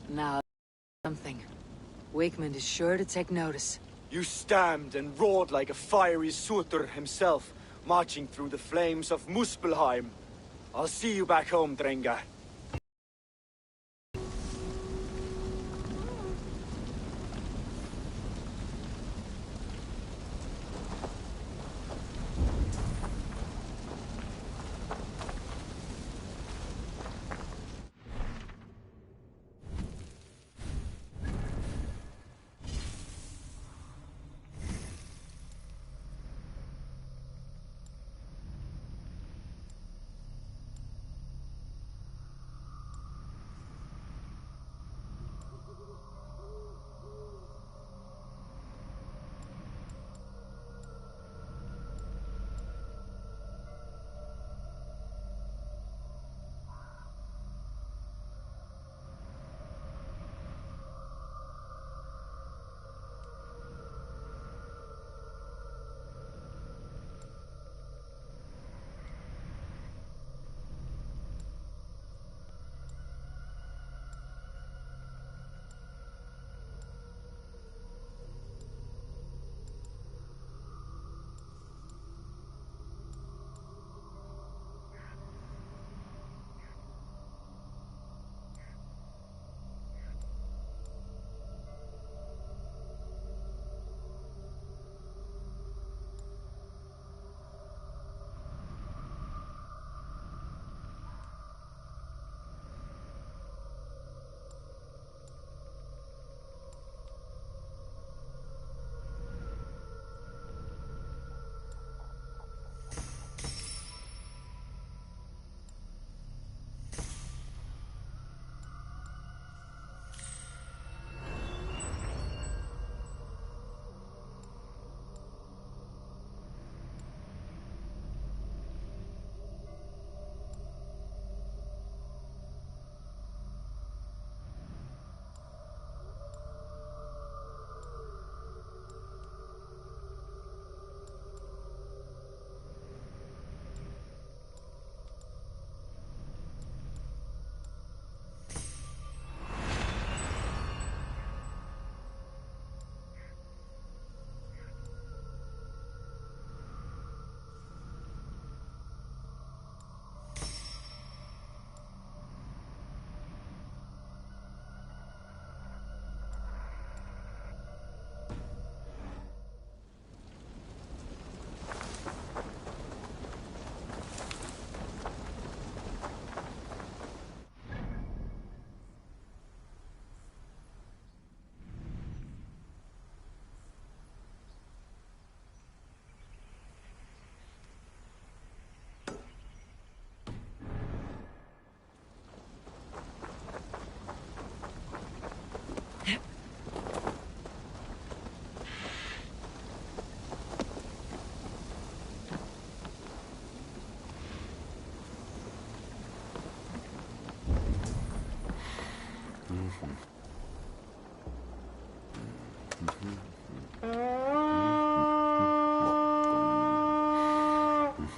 Now, something. Wakeman is sure to take notice. You stamped and roared like a fiery Surtur himself, marching through the flames of Muspelheim. I'll see you back home, Drenga.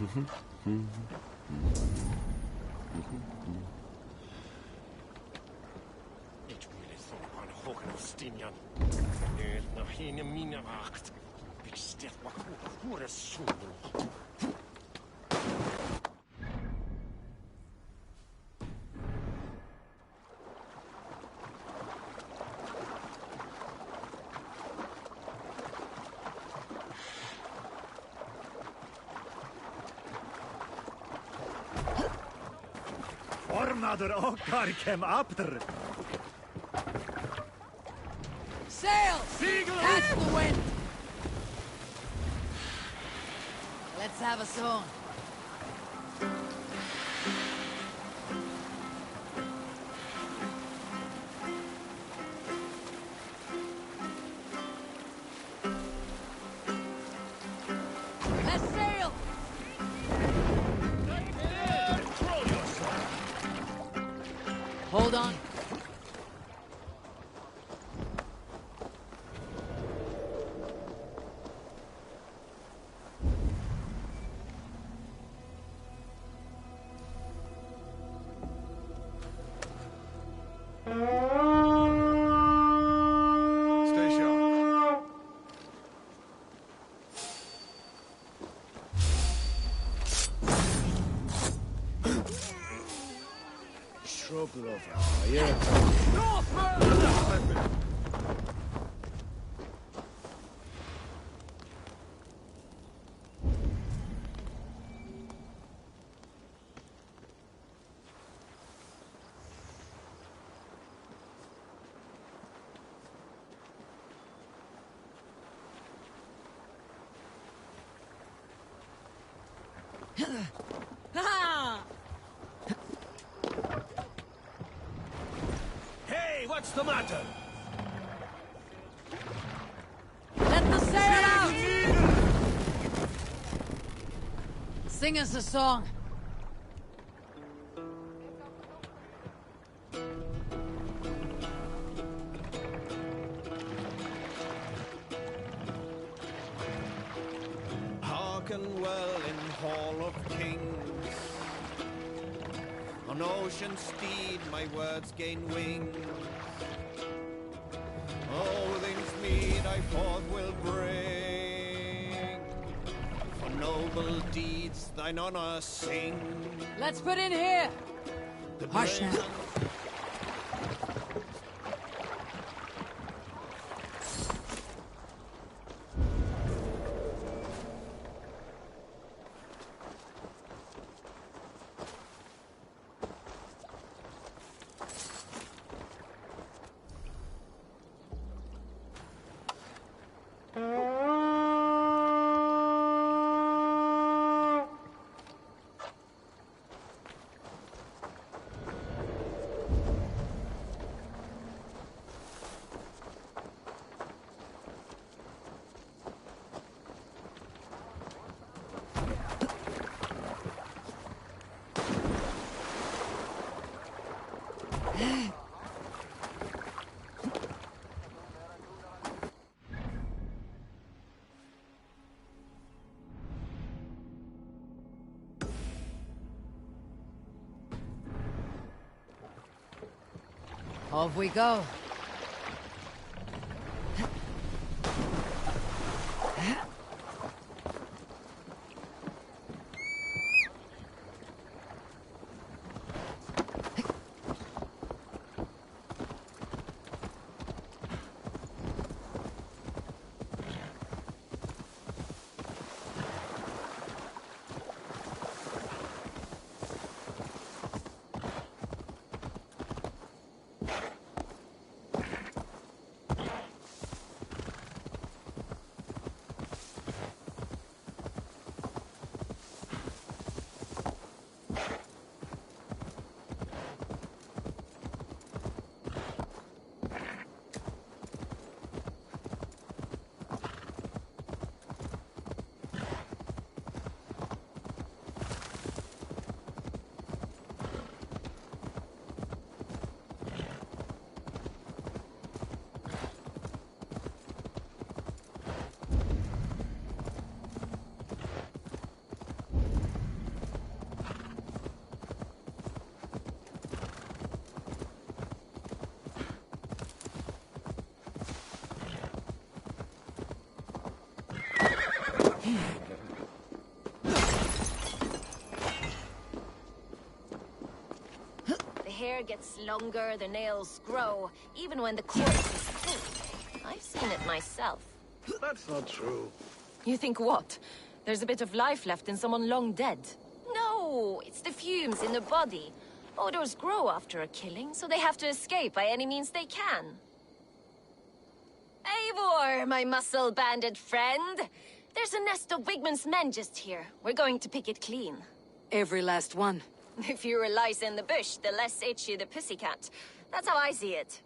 Ich will es so an Hogan of Stinian. Nach hin meine Acht. Ich steht wa hure solo. Ormader okkar kem after. Sail! Catch the wind! Let's have a song. Let's sail! Hold on. Stay sharp. Struggle over. Yeah. Hey, what's the matter? Let the sail out! Sing us a song. Hearken well in Hall of Kings. On ocean steed my words gain wings. Odin's mead I forth will bring. For noble deeds thine honor sing. Let's put in here. Hush now. Off we go. hair gets longer, the nails grow, even when the corpse is full. I've seen it myself. That's not true. You think what? There's a bit of life left in someone long dead? No, it's the fumes in the body. Odors grow after a killing, so they have to escape by any means they can. Eivor, my muscle-banded friend! There's a nest of Wigmund's men just here. We're going to pick it clean. Every last one. The fewer lice in the bush, the less itchy the pussycat. That's how I see it.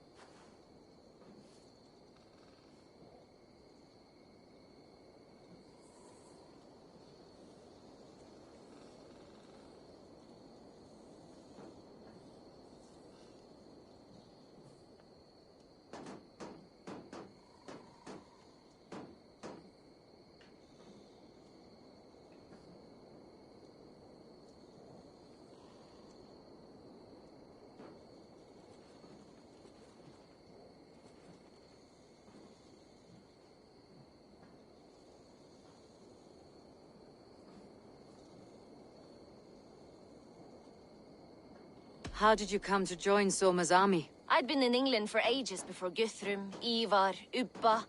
How did you come to join Soma's army? I'd been in England for ages before Guthrum, Ivar, Ubba,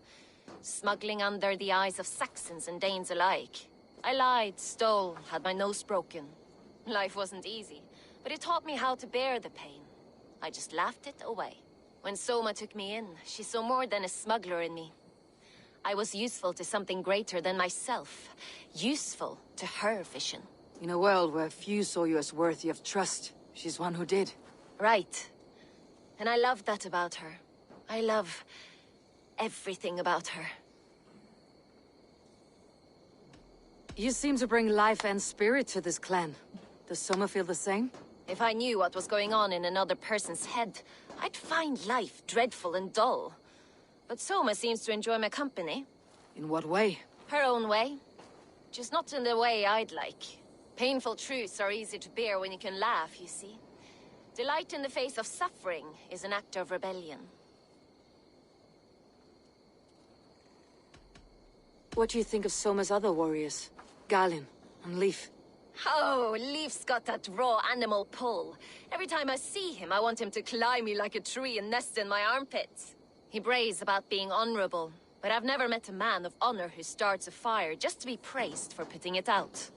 smuggling under the eyes of Saxons and Danes alike. I lied, stole, had my nose broken. Life wasn't easy, but it taught me how to bear the pain. I just laughed it away. When Soma took me in, she saw more than a smuggler in me. I was useful to something greater than myself. Useful to her vision. In a world where few saw you as worthy of trust, she's one who did. Right. And I love that about her. I love everything about her. You seem to bring life and spirit to this clan. Does Soma feel the same? If I knew what was going on in another person's head, I'd find life dreadful and dull. But Soma seems to enjoy my company. In what way? Her own way. Just not in the way I'd like. Painful truths are easy to bear when you can laugh, you see. Delight in the face of suffering is an act of rebellion. What do you think of Soma's other warriors? Galin and Leif? Oh, Leif's got that raw animal pull. Every time I see him, I want him to climb me like a tree and nest in my armpits. He brays about being honorable, but I've never met a man of honor who starts a fire just to be praised for putting it out.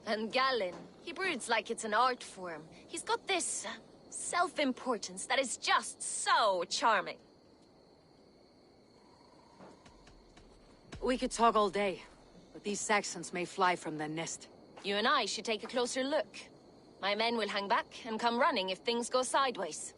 And Galin, he broods like it's an art form. He's got this self-importance that is just so charming. We could talk all day, but these Saxons may fly from their nest. You and I should take a closer look. My men will hang back and come running if things go sideways.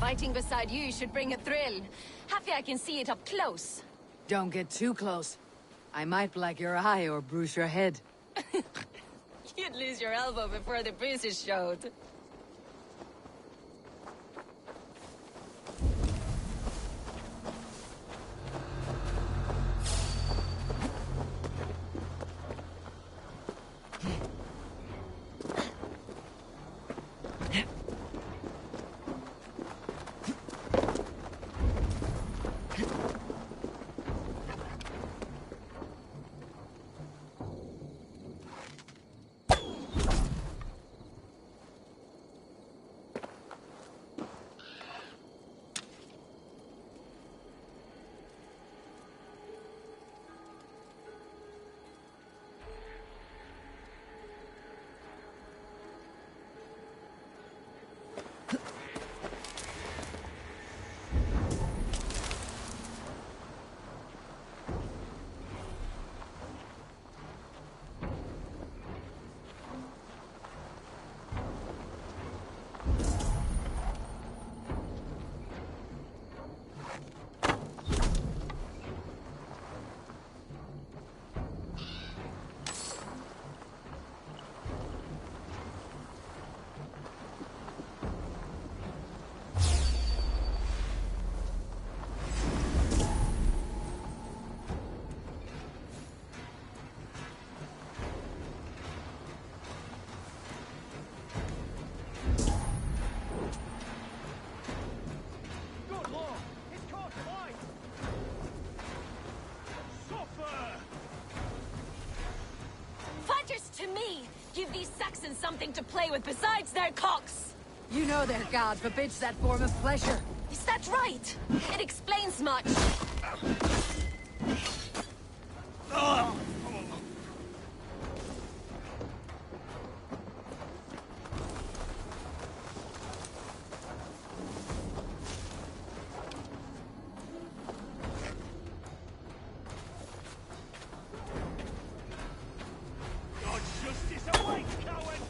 Fighting beside you should bring a thrill. Happy I can see it up close. Don't get too close. I might black your eye or bruise your head. You'd lose your elbow before the bruises showed. Saxons something to play with besides their cocks! You know their god forbids that form of pleasure. Is that right? It explains much. God's justice awaits, coward!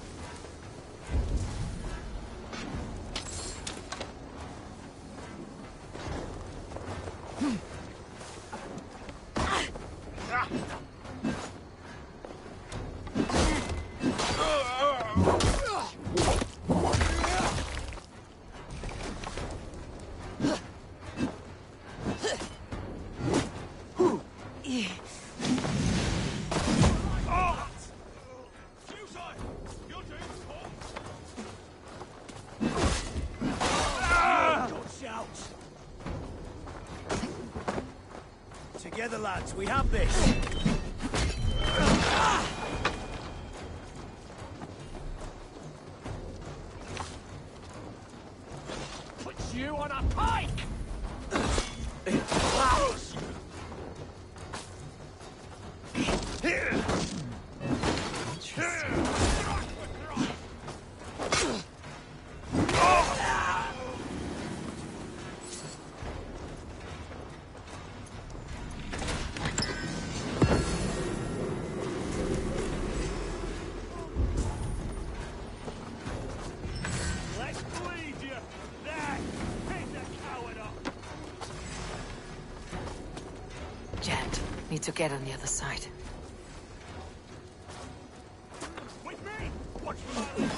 Together, lads, we have this. Put you on a pike! Let's bleed you! There! Pick the coward up! Jet, need to get on the other side. With me! Watch for my...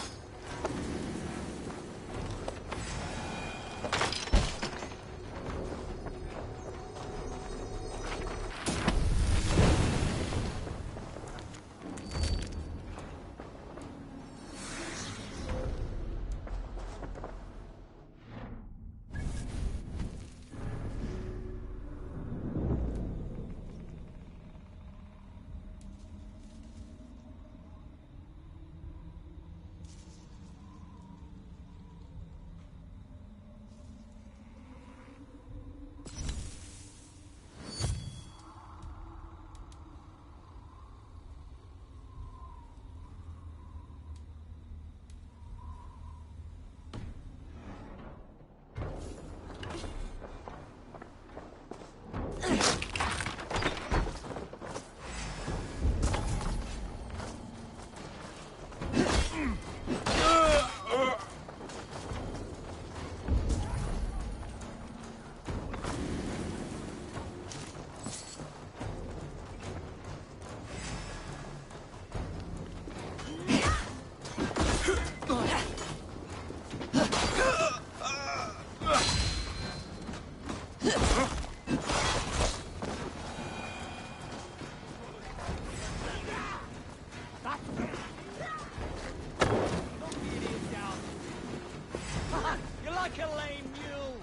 You're like a lame mule!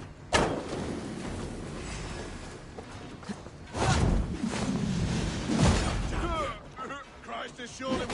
Christ is surely...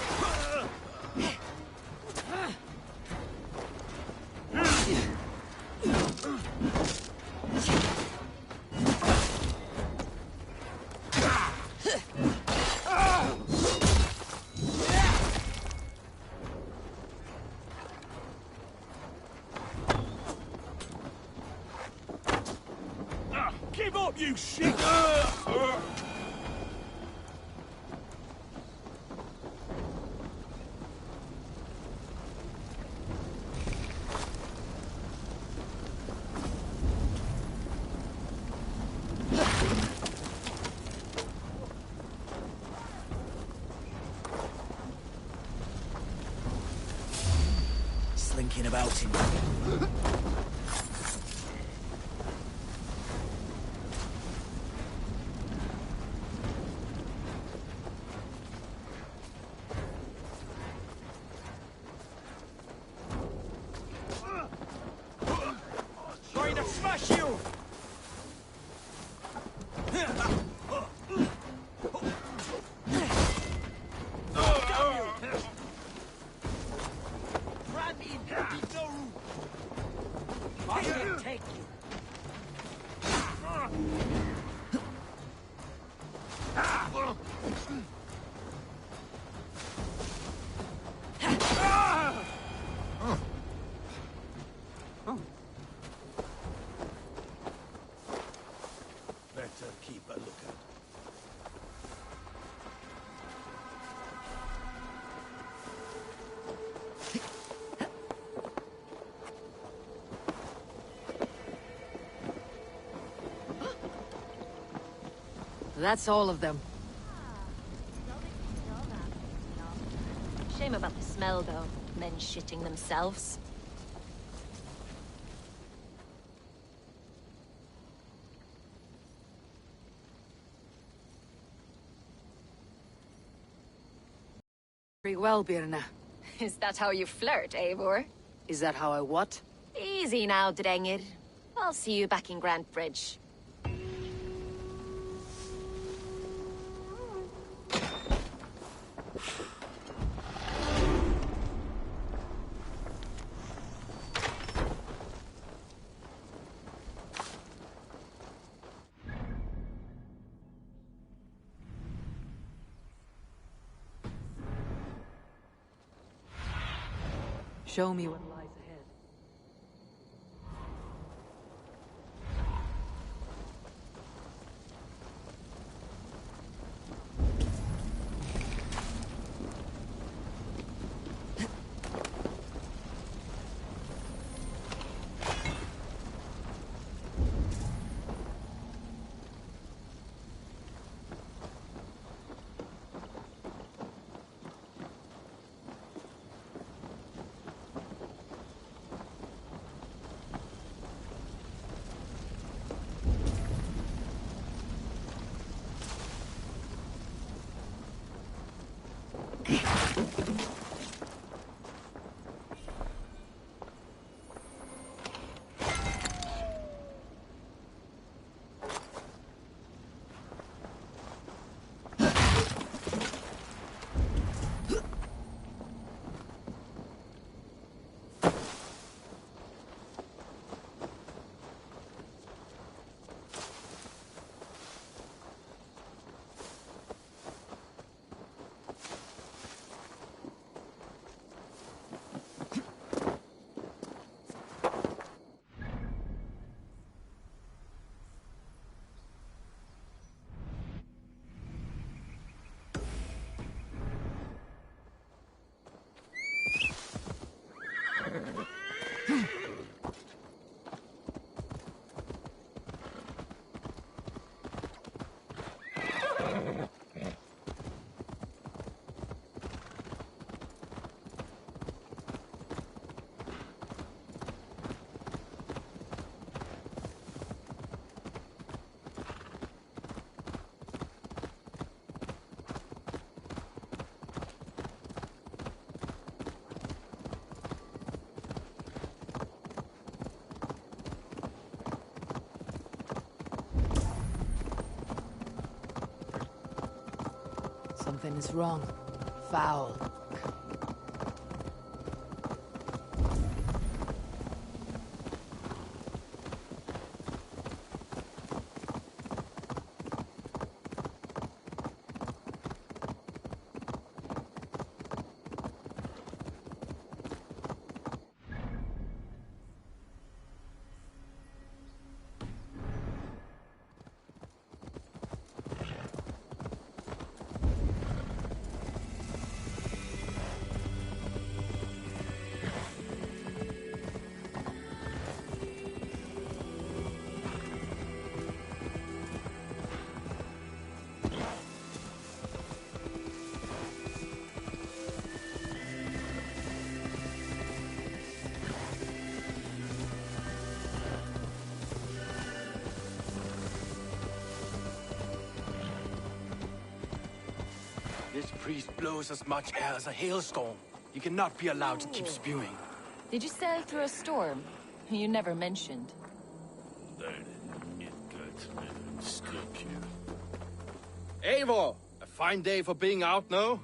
Give up, you shit! Slinking about him. Trying to smash you! That's all of them. Shame about the smell, though. Men shitting themselves. Very well, Birna. Is that how you flirt, Eivor? Is that how I what? Easy now, Drengir. I'll see you back in Grand Bridge. Show me what lies ahead. Something is wrong. Foul. This priest blows as much air as a hailstorm. He cannot be allowed to keep spewing. Did you sail through a storm? You never mentioned. Eivor! A fine day for being out, no?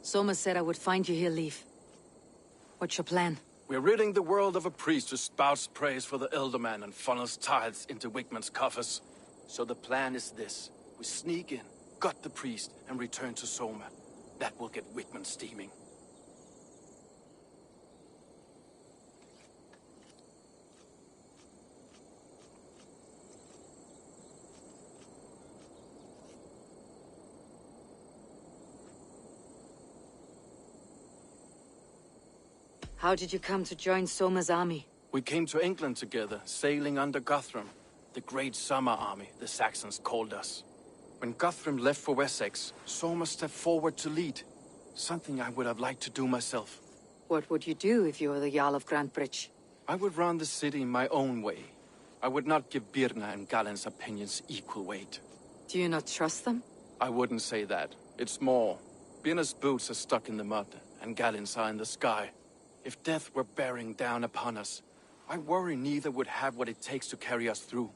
Soma said I would find you here, Leif. What's your plan? We're ridding the world of a priest who spouts praise for the Elderman and funnels tithes into Wickman's coffers. So the plan is this. We sneak in, gut the priest, and return to Soma. That will get Wickman steaming. How did you come to join Soma's army? We came to England together, sailing under Guthrum. The Great Summer Army, the Saxons called us. When Guthrum left for Wessex, Soma stepped forward to lead. Something I would have liked to do myself. What would you do if you were the Jarl of Grantebridge? I would run the city my own way. I would not give Birna and Galen's opinions equal weight. Do you not trust them? I wouldn't say that. It's more. Birna's boots are stuck in the mud, and Galen's are in the sky. If death were bearing down upon us, I worry neither would have what it takes to carry us through.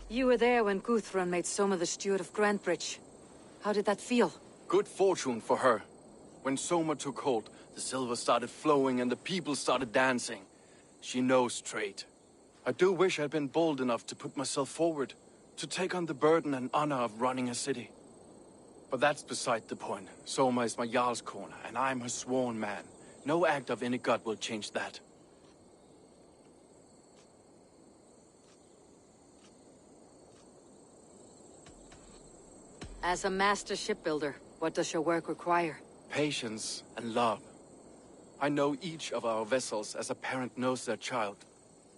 You were there when Guthrum made Soma the steward of Grantebridge. How did that feel? Good fortune for her. When Soma took hold, the silver started flowing and the people started dancing. She knows trade. I do wish I'd been bold enough to put myself forward, to take on the burden and honor of running a city. But that's beside the point. Soma is my Jarl's corner, and I'm her sworn man. No act of any god will change that. As a master shipbuilder, what does your work require? Patience and love. I know each of our vessels as a parent knows their child.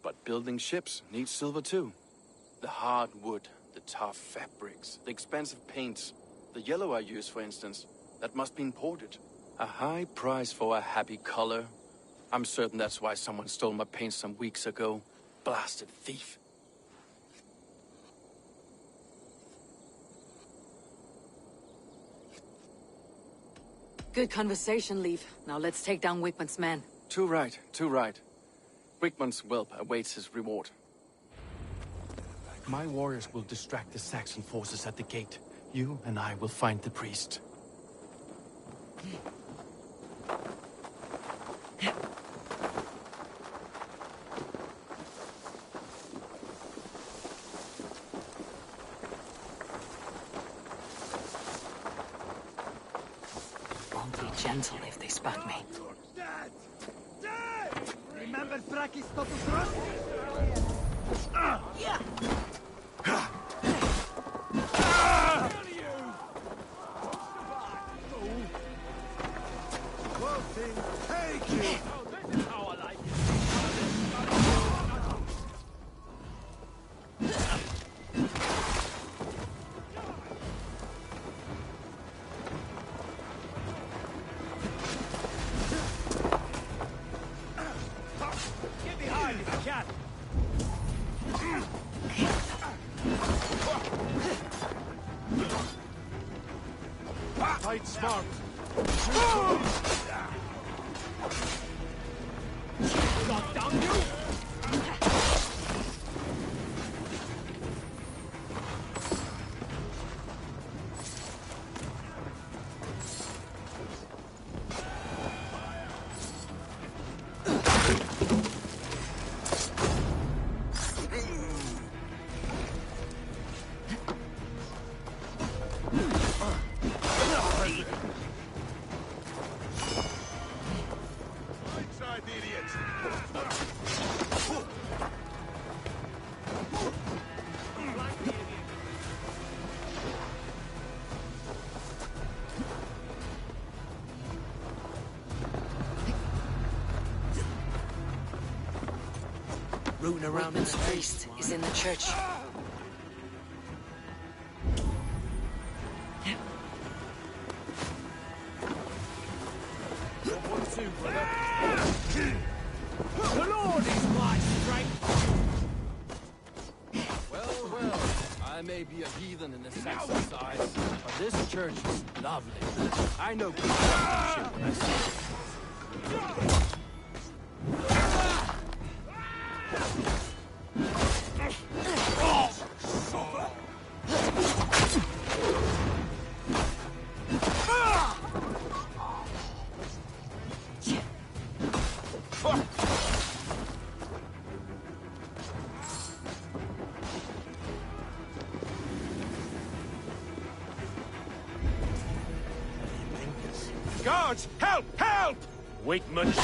But building ships needs silver too. The hard wood, the tough fabrics, the expensive paints. The yellow I use, for instance, that must be imported. A high price for a happy color. I'm certain that's why someone stole my paint some weeks ago. Blasted thief. Good conversation, Leif. Now let's take down Wigmund's men. Too right, too right. Wigmund's whelp awaits his reward. My warriors will distract the Saxon forces at the gate. You and I will find the priest. Won't be gentle if they spot me. Dad! Dad! Remember Fraki's total thrust? Yeah! Take you! This is how I like it. Get behind if you can. Tight smart. Got down you. Rooting around Wigmund's priest is in the church. The Lord is my strength. Well, well, I may be a heathen in the Saxon side, but this church is lovely. I know good craftsmanship when I see it. Guards! Help! Help! Wigmund.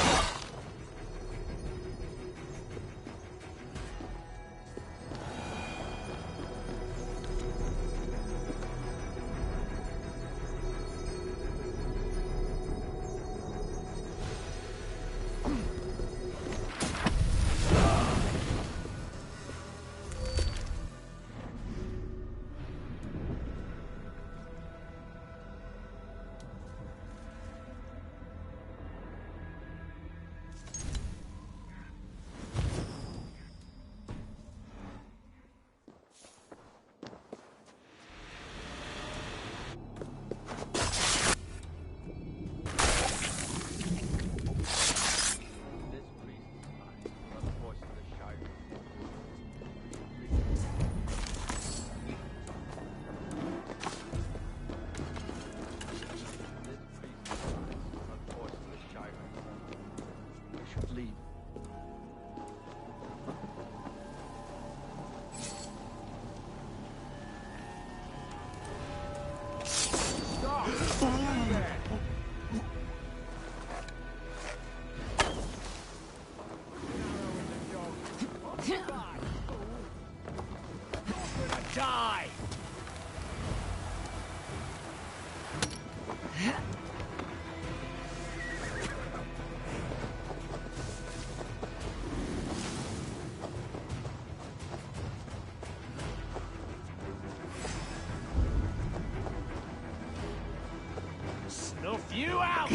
Snuff you out!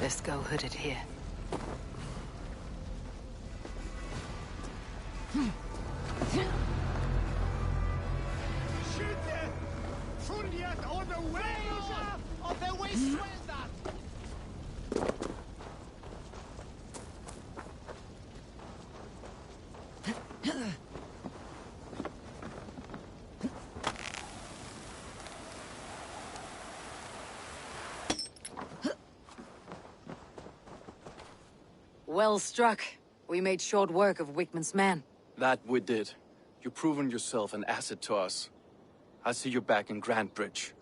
Best go hooded here. Fulliet on the way! Of the way swell that! Well struck. We made short work of Wickman's men. That we did. You've proven yourself an asset to us. I'll see you back in Grantbridge.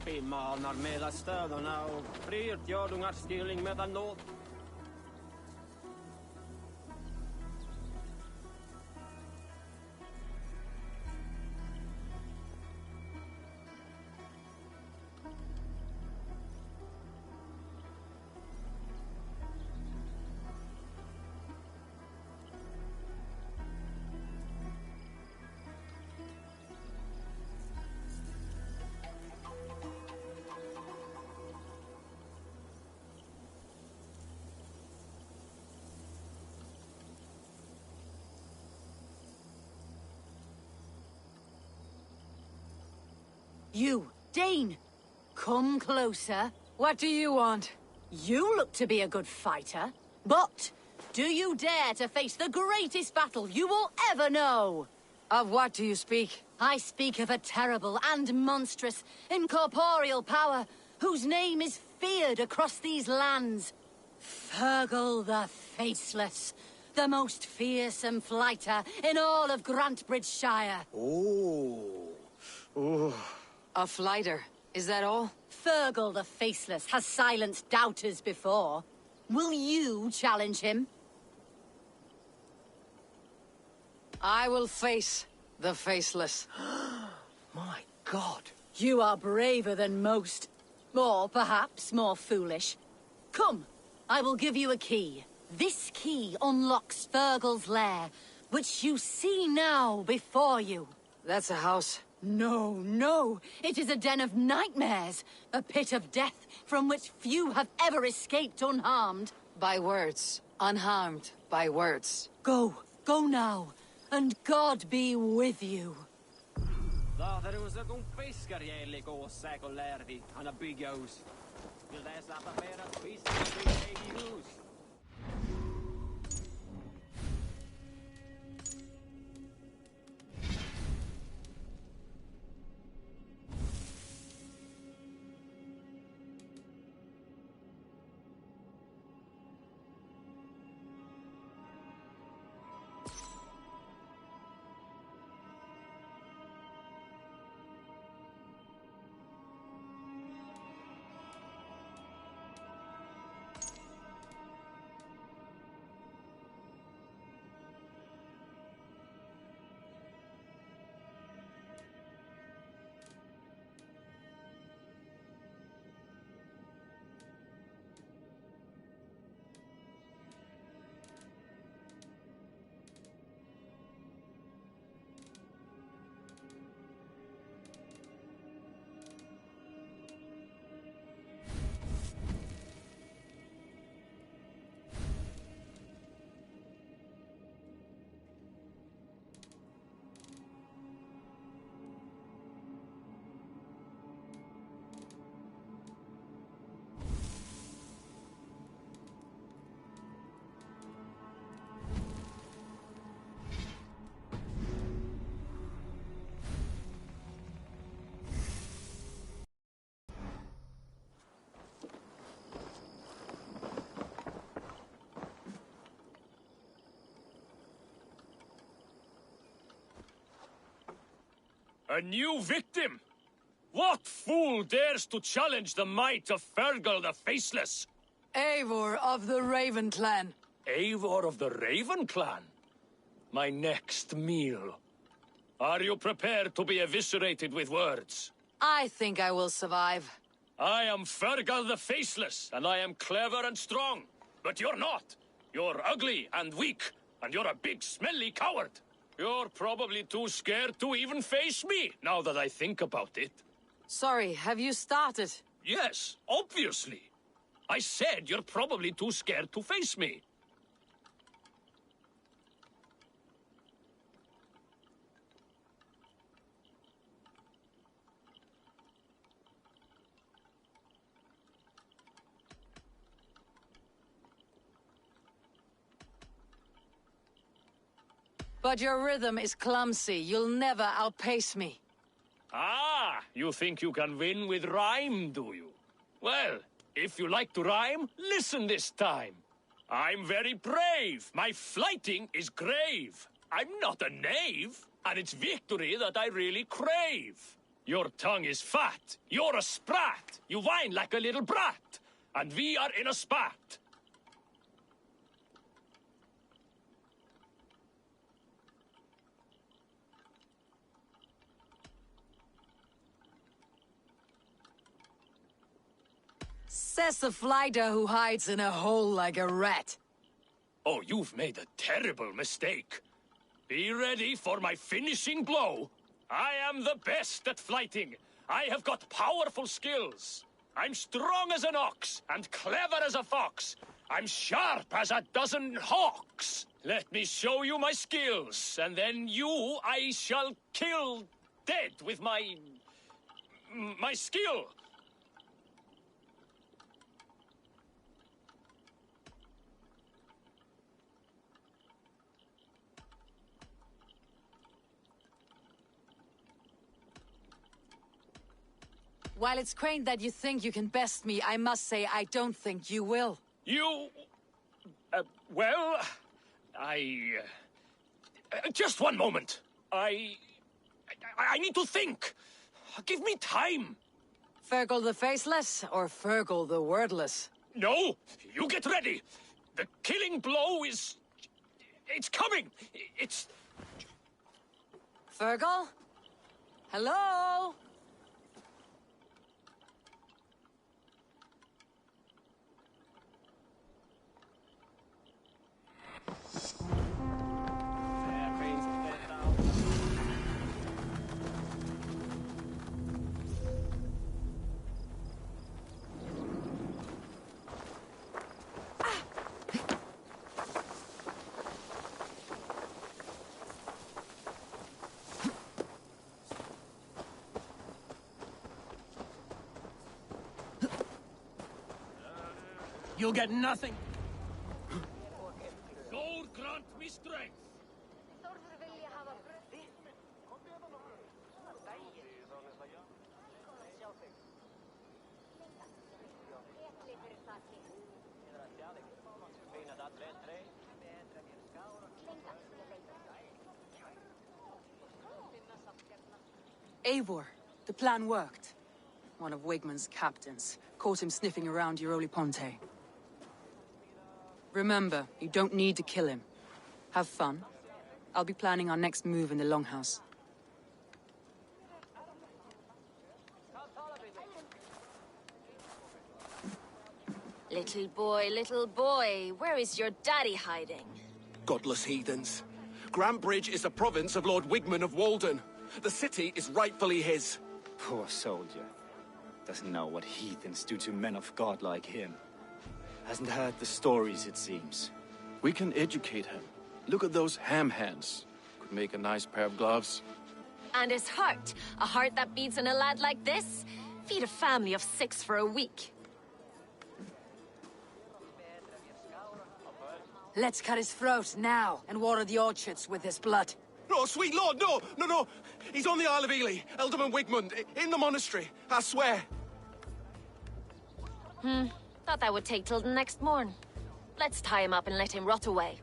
Vi manar med stödarna och bryt gördungar skilling med nåd. You, Dane! Come closer. What do you want? You look to be a good fighter, but do you dare to face the greatest battle you will ever know? Of what do you speak? I speak of a terrible and monstrous, incorporeal power whose name is feared across these lands. Fergal the Faceless, the most fearsome fighter in all of Grantbridgeshire. A flighter. Is that all? Fergal the Faceless has silenced doubters before. Will you challenge him? I will face the Faceless. My God. You are braver than most. Or perhaps more foolish. Come, I will give you a key. This key unlocks Fergal's lair, which you see now before you. That's a house. No, no! It is a den of nightmares! A pit of death from which few have ever escaped unharmed. By words. Unharmed by words. Go. Go now. And God be with you. There was a fiskar jävlig och säkert lärvi. Han har bygghus. Vill läsa affärer fisk i hus. A new victim? What fool dares to challenge the might of Fergal the Faceless? Eivor of the Raven Clan. Eivor of the Raven Clan? My next meal. Are you prepared to be eviscerated with words? I think I will survive. I am Fergal the Faceless, and I am clever and strong. But you're not. You're ugly and weak, and you're a big, smelly coward. You're probably too scared to even face me, now that I think about it. Sorry, have you started? Yes, obviously. I said you're probably too scared to face me. But your rhythm is clumsy. You'll never outpace me. Ah, you think you can win with rhyme, do you? Well, if you like to rhyme, listen this time. I'm very brave. My flighting is grave. I'm not a knave, and it's victory that I really crave. Your tongue is fat. You're a sprat. You whine like a little brat. And we are in a spat. Says the flighter who hides in a hole like a rat. Oh, you've made a terrible mistake. Be ready for my finishing blow. I am the best at flighting. I have got powerful skills. I'm strong as an ox and clever as a fox. I'm sharp as a dozen hawks. Let me show you my skills, and then you I shall kill dead with my skill. While it's quaint that you think you can best me, I must say I don't think you will. You... well... just one moment. I need to think. Give me time. Fergal the Faceless or Fergal the Wordless? No! You get ready! The killing blow is... it's coming! It's... Fergal? Hello? You'll get nothing. Lord grant me strength. Eivor, the plan worked. One of Wigmund's captains caught him sniffing around Euroli Ponte. Remember, you don't need to kill him. Have fun. I'll be planning our next move in the Longhouse. Little boy, where is your daddy hiding? Godless heathens. Grantbridge is a province of Lord Wigmund of Walden. The city is rightfully his. Poor soldier. Doesn't know what heathens do to men of God like him. Hasn't heard the stories, it seems. We can educate him. Look at those ham hands. Could make a nice pair of gloves. And his heart. A heart that beats in a lad like this? Feed a family of 6 for a week. Let's cut his throat now and water the orchards with his blood. No, sweet lord, no! He's on the Isle of Ely, Ealdorman Wigmund, in the monastery, I swear. Thought that would take till the next morn. Let's tie him up and let him rot away.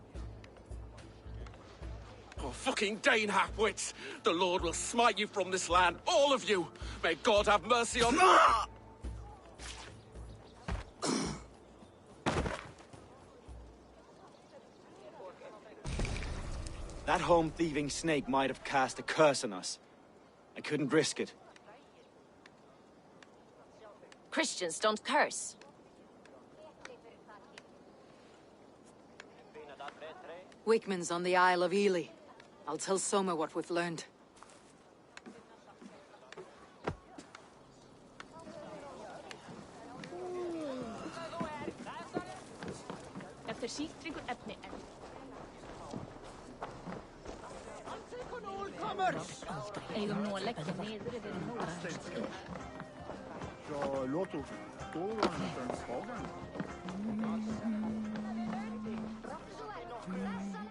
Oh, fucking Dane half-wits! The Lord will smite you from this land, all of you! May God have mercy on... That home-thieving snake might have cast a curse on us. I couldn't risk it. Christians don't curse. Wigmund's on the Isle of Ely. I'll tell Soma what we've learned.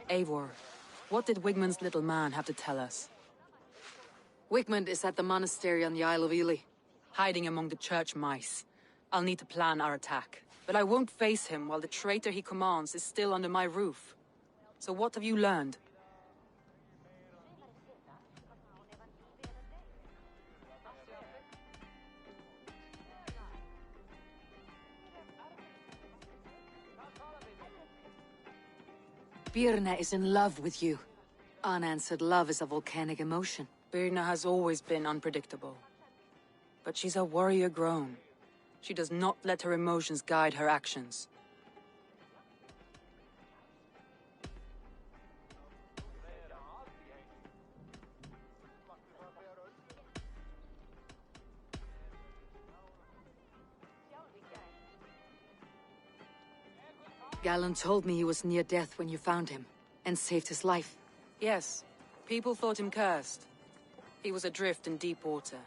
Eivor, what did Wigmund's little man have to tell us? Wigmund is at the monastery on the Isle of Ely. Hiding among the church mice. I'll need to plan our attack. But I won't face him while the traitor he commands is still under my roof. So what have you learned? Birna is in love with you. Unanswered love is a volcanic emotion. Birna has always been unpredictable. But she's a warrior grown. She does not let her emotions guide her actions. Galen told me he was near death when you found him, and saved his life. Yes, people thought him cursed. He was adrift in deep water.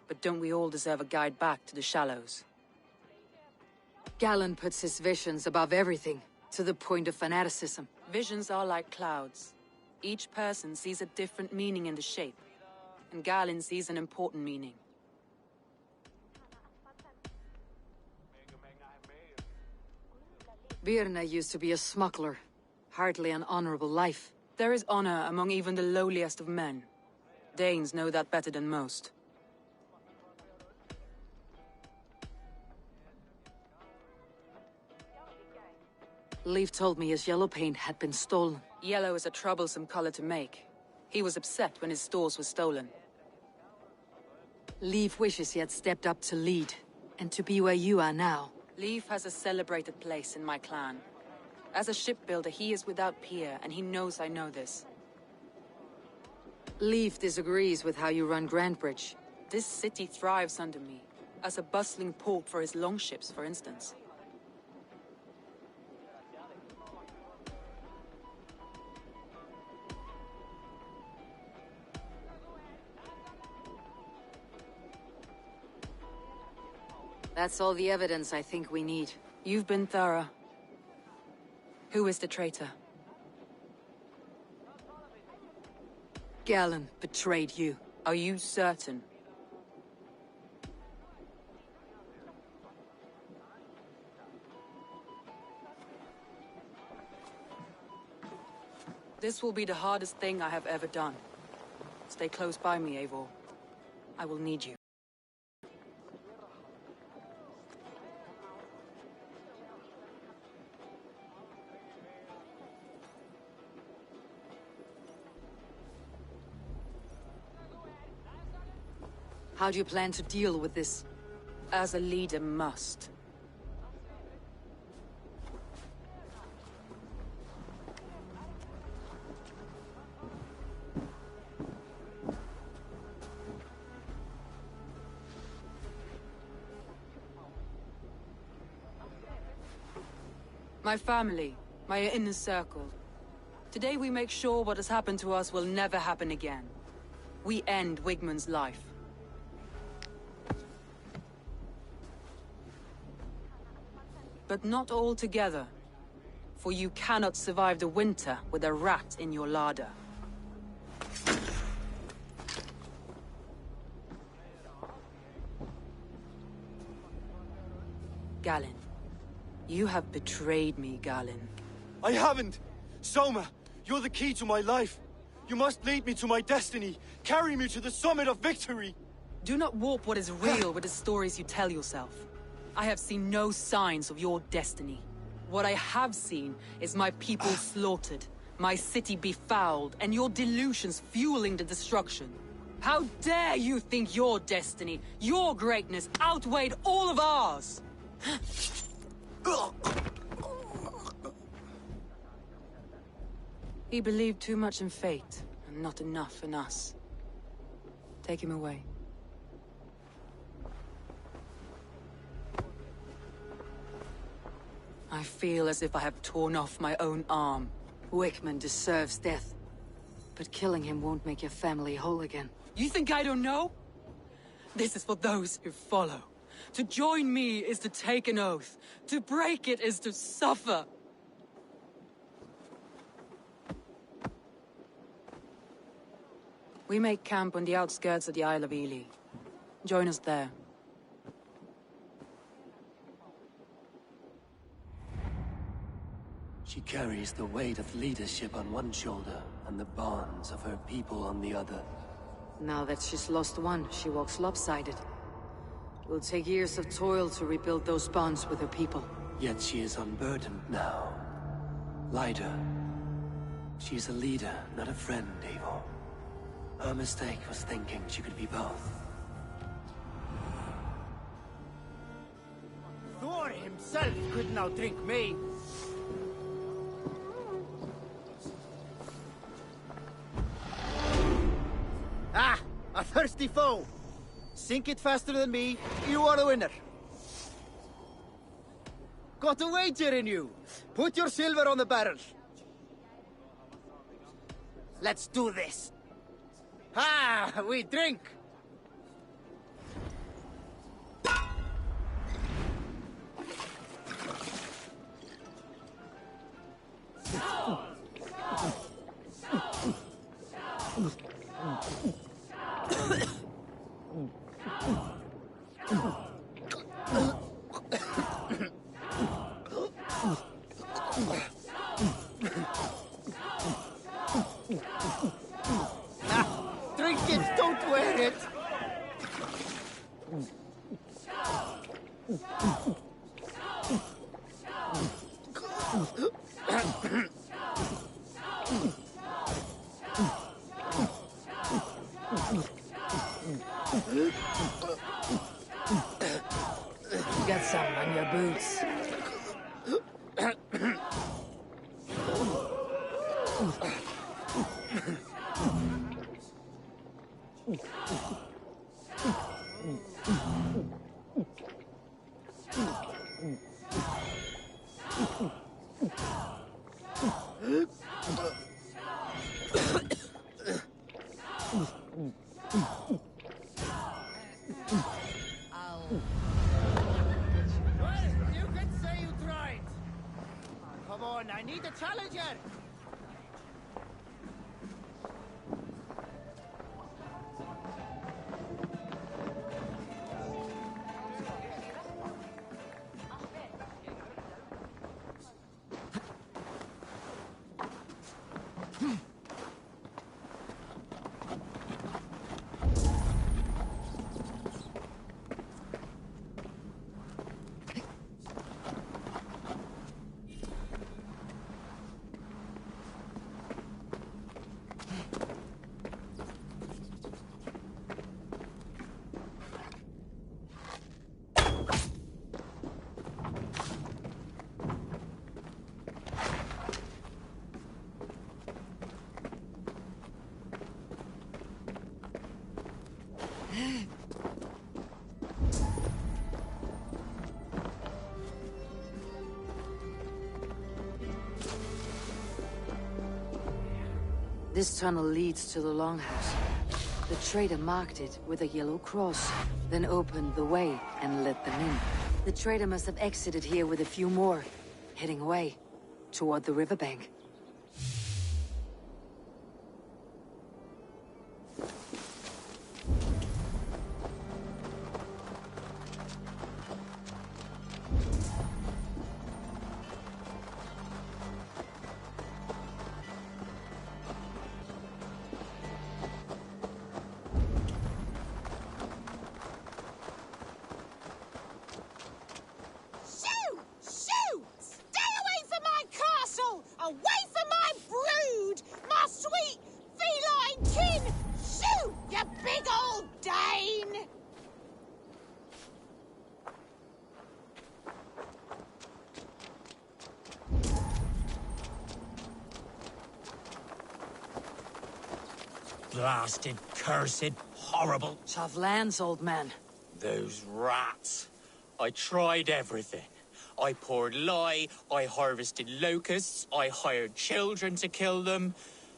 But don't we all deserve a guide back to the shallows? Galen puts his visions above everything, to the point of fanaticism. Visions are like clouds. Each person sees a different meaning in the shape, and Galen sees an important meaning. Birna used to be a smuggler. Hardly an honorable life. There is honor among even the lowliest of men. Danes know that better than most. Leif told me his yellow paint had been stolen. Yellow is a troublesome color to make. He was upset when his stores were stolen. Leif wishes he had stepped up to lead, and to be where you are now. Leif has a celebrated place in my clan. As a shipbuilder, he is without peer, and he knows I know this. Leif disagrees with how you run Grantbridge. This city thrives under me, as a bustling port for his longships, for instance. That's all the evidence I think we need. You've been thorough. Who is the traitor? Galen betrayed you. Are you certain? This will be the hardest thing I have ever done. Stay close by me, Eivor. I will need you. How do you plan to deal with this? As a leader must. My family, my inner circle. Today we make sure what has happened to us will never happen again. We end Wigmund's life. But not all together. For you cannot survive the winter with a rat in your larder. Galen. You have betrayed me, Galen. I haven't! Soma, you're the key to my life. You must lead me to my destiny. Carry me to the summit of victory. Do not warp what is real with the stories you tell yourself. I have seen no signs of your destiny. What I have seen is my people slaughtered, my city befouled, and your delusions fueling the destruction. How dare you think your destiny, your greatness, outweighed all of ours? He believed too much in fate, and not enough in us. Take him away. I feel as if I have torn off my own arm. Wigmund deserves death. But killing him won't make your family whole again. You think I don't know? This is for those who follow. To join me is to take an oath. To break it is to suffer. We make camp on the outskirts of the Isle of Ely. Join us there. She carries the weight of leadership on one shoulder and the bonds of her people on the other. Now that she's lost one, she walks lopsided. It will take years of toil to rebuild those bonds with her people. Yet she is unburdened now. Lighter. She is a leader, not a friend, Eivor. Her mistake was thinking she could be both. Thor himself couldn't outdrink me. Ah! A thirsty foe! Sink it faster than me, you are the winner. Got a wager in you. Put your silver on the barrel. Let's do this. Ah, we drink. Drink it, don't wear it. Get some on your boots. You could say you This tunnel leads to the Longhouse. The trader marked it with a yellow cross, then opened the way and let them in. The trader must have exited here with a few more, heading away toward the riverbank. Away from my brood! My sweet feline kin! Shoo, you big old Dane! Blasted, cursed, horrible. Tough lands, old man. Those rats. I tried everything. I poured lye, I harvested locusts, I hired children to kill them.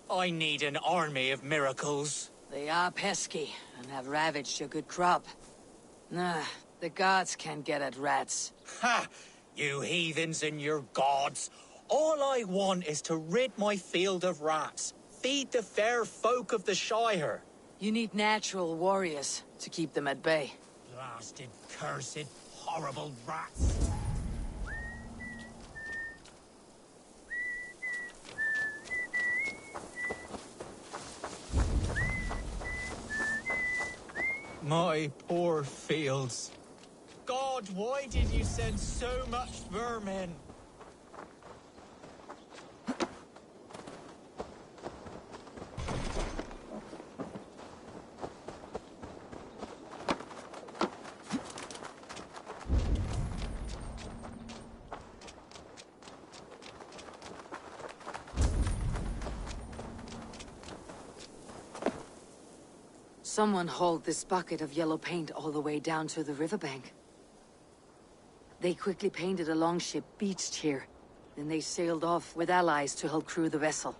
I need an army of miracles. They are pesky, and have ravaged your good crop. Nah, the gods can't get at rats. Ha! You heathens and your gods. All I want is to rid my field of rats. Feed the fair folk of the Shire. You need natural warriors to keep them at bay. Blasted, cursed, horrible rats. My poor fields. God, why did you send so much vermin? Someone hauled this bucket of yellow paint all the way down to the riverbank. They quickly painted a longship beached here. Then they sailed off with allies to help crew the vessel.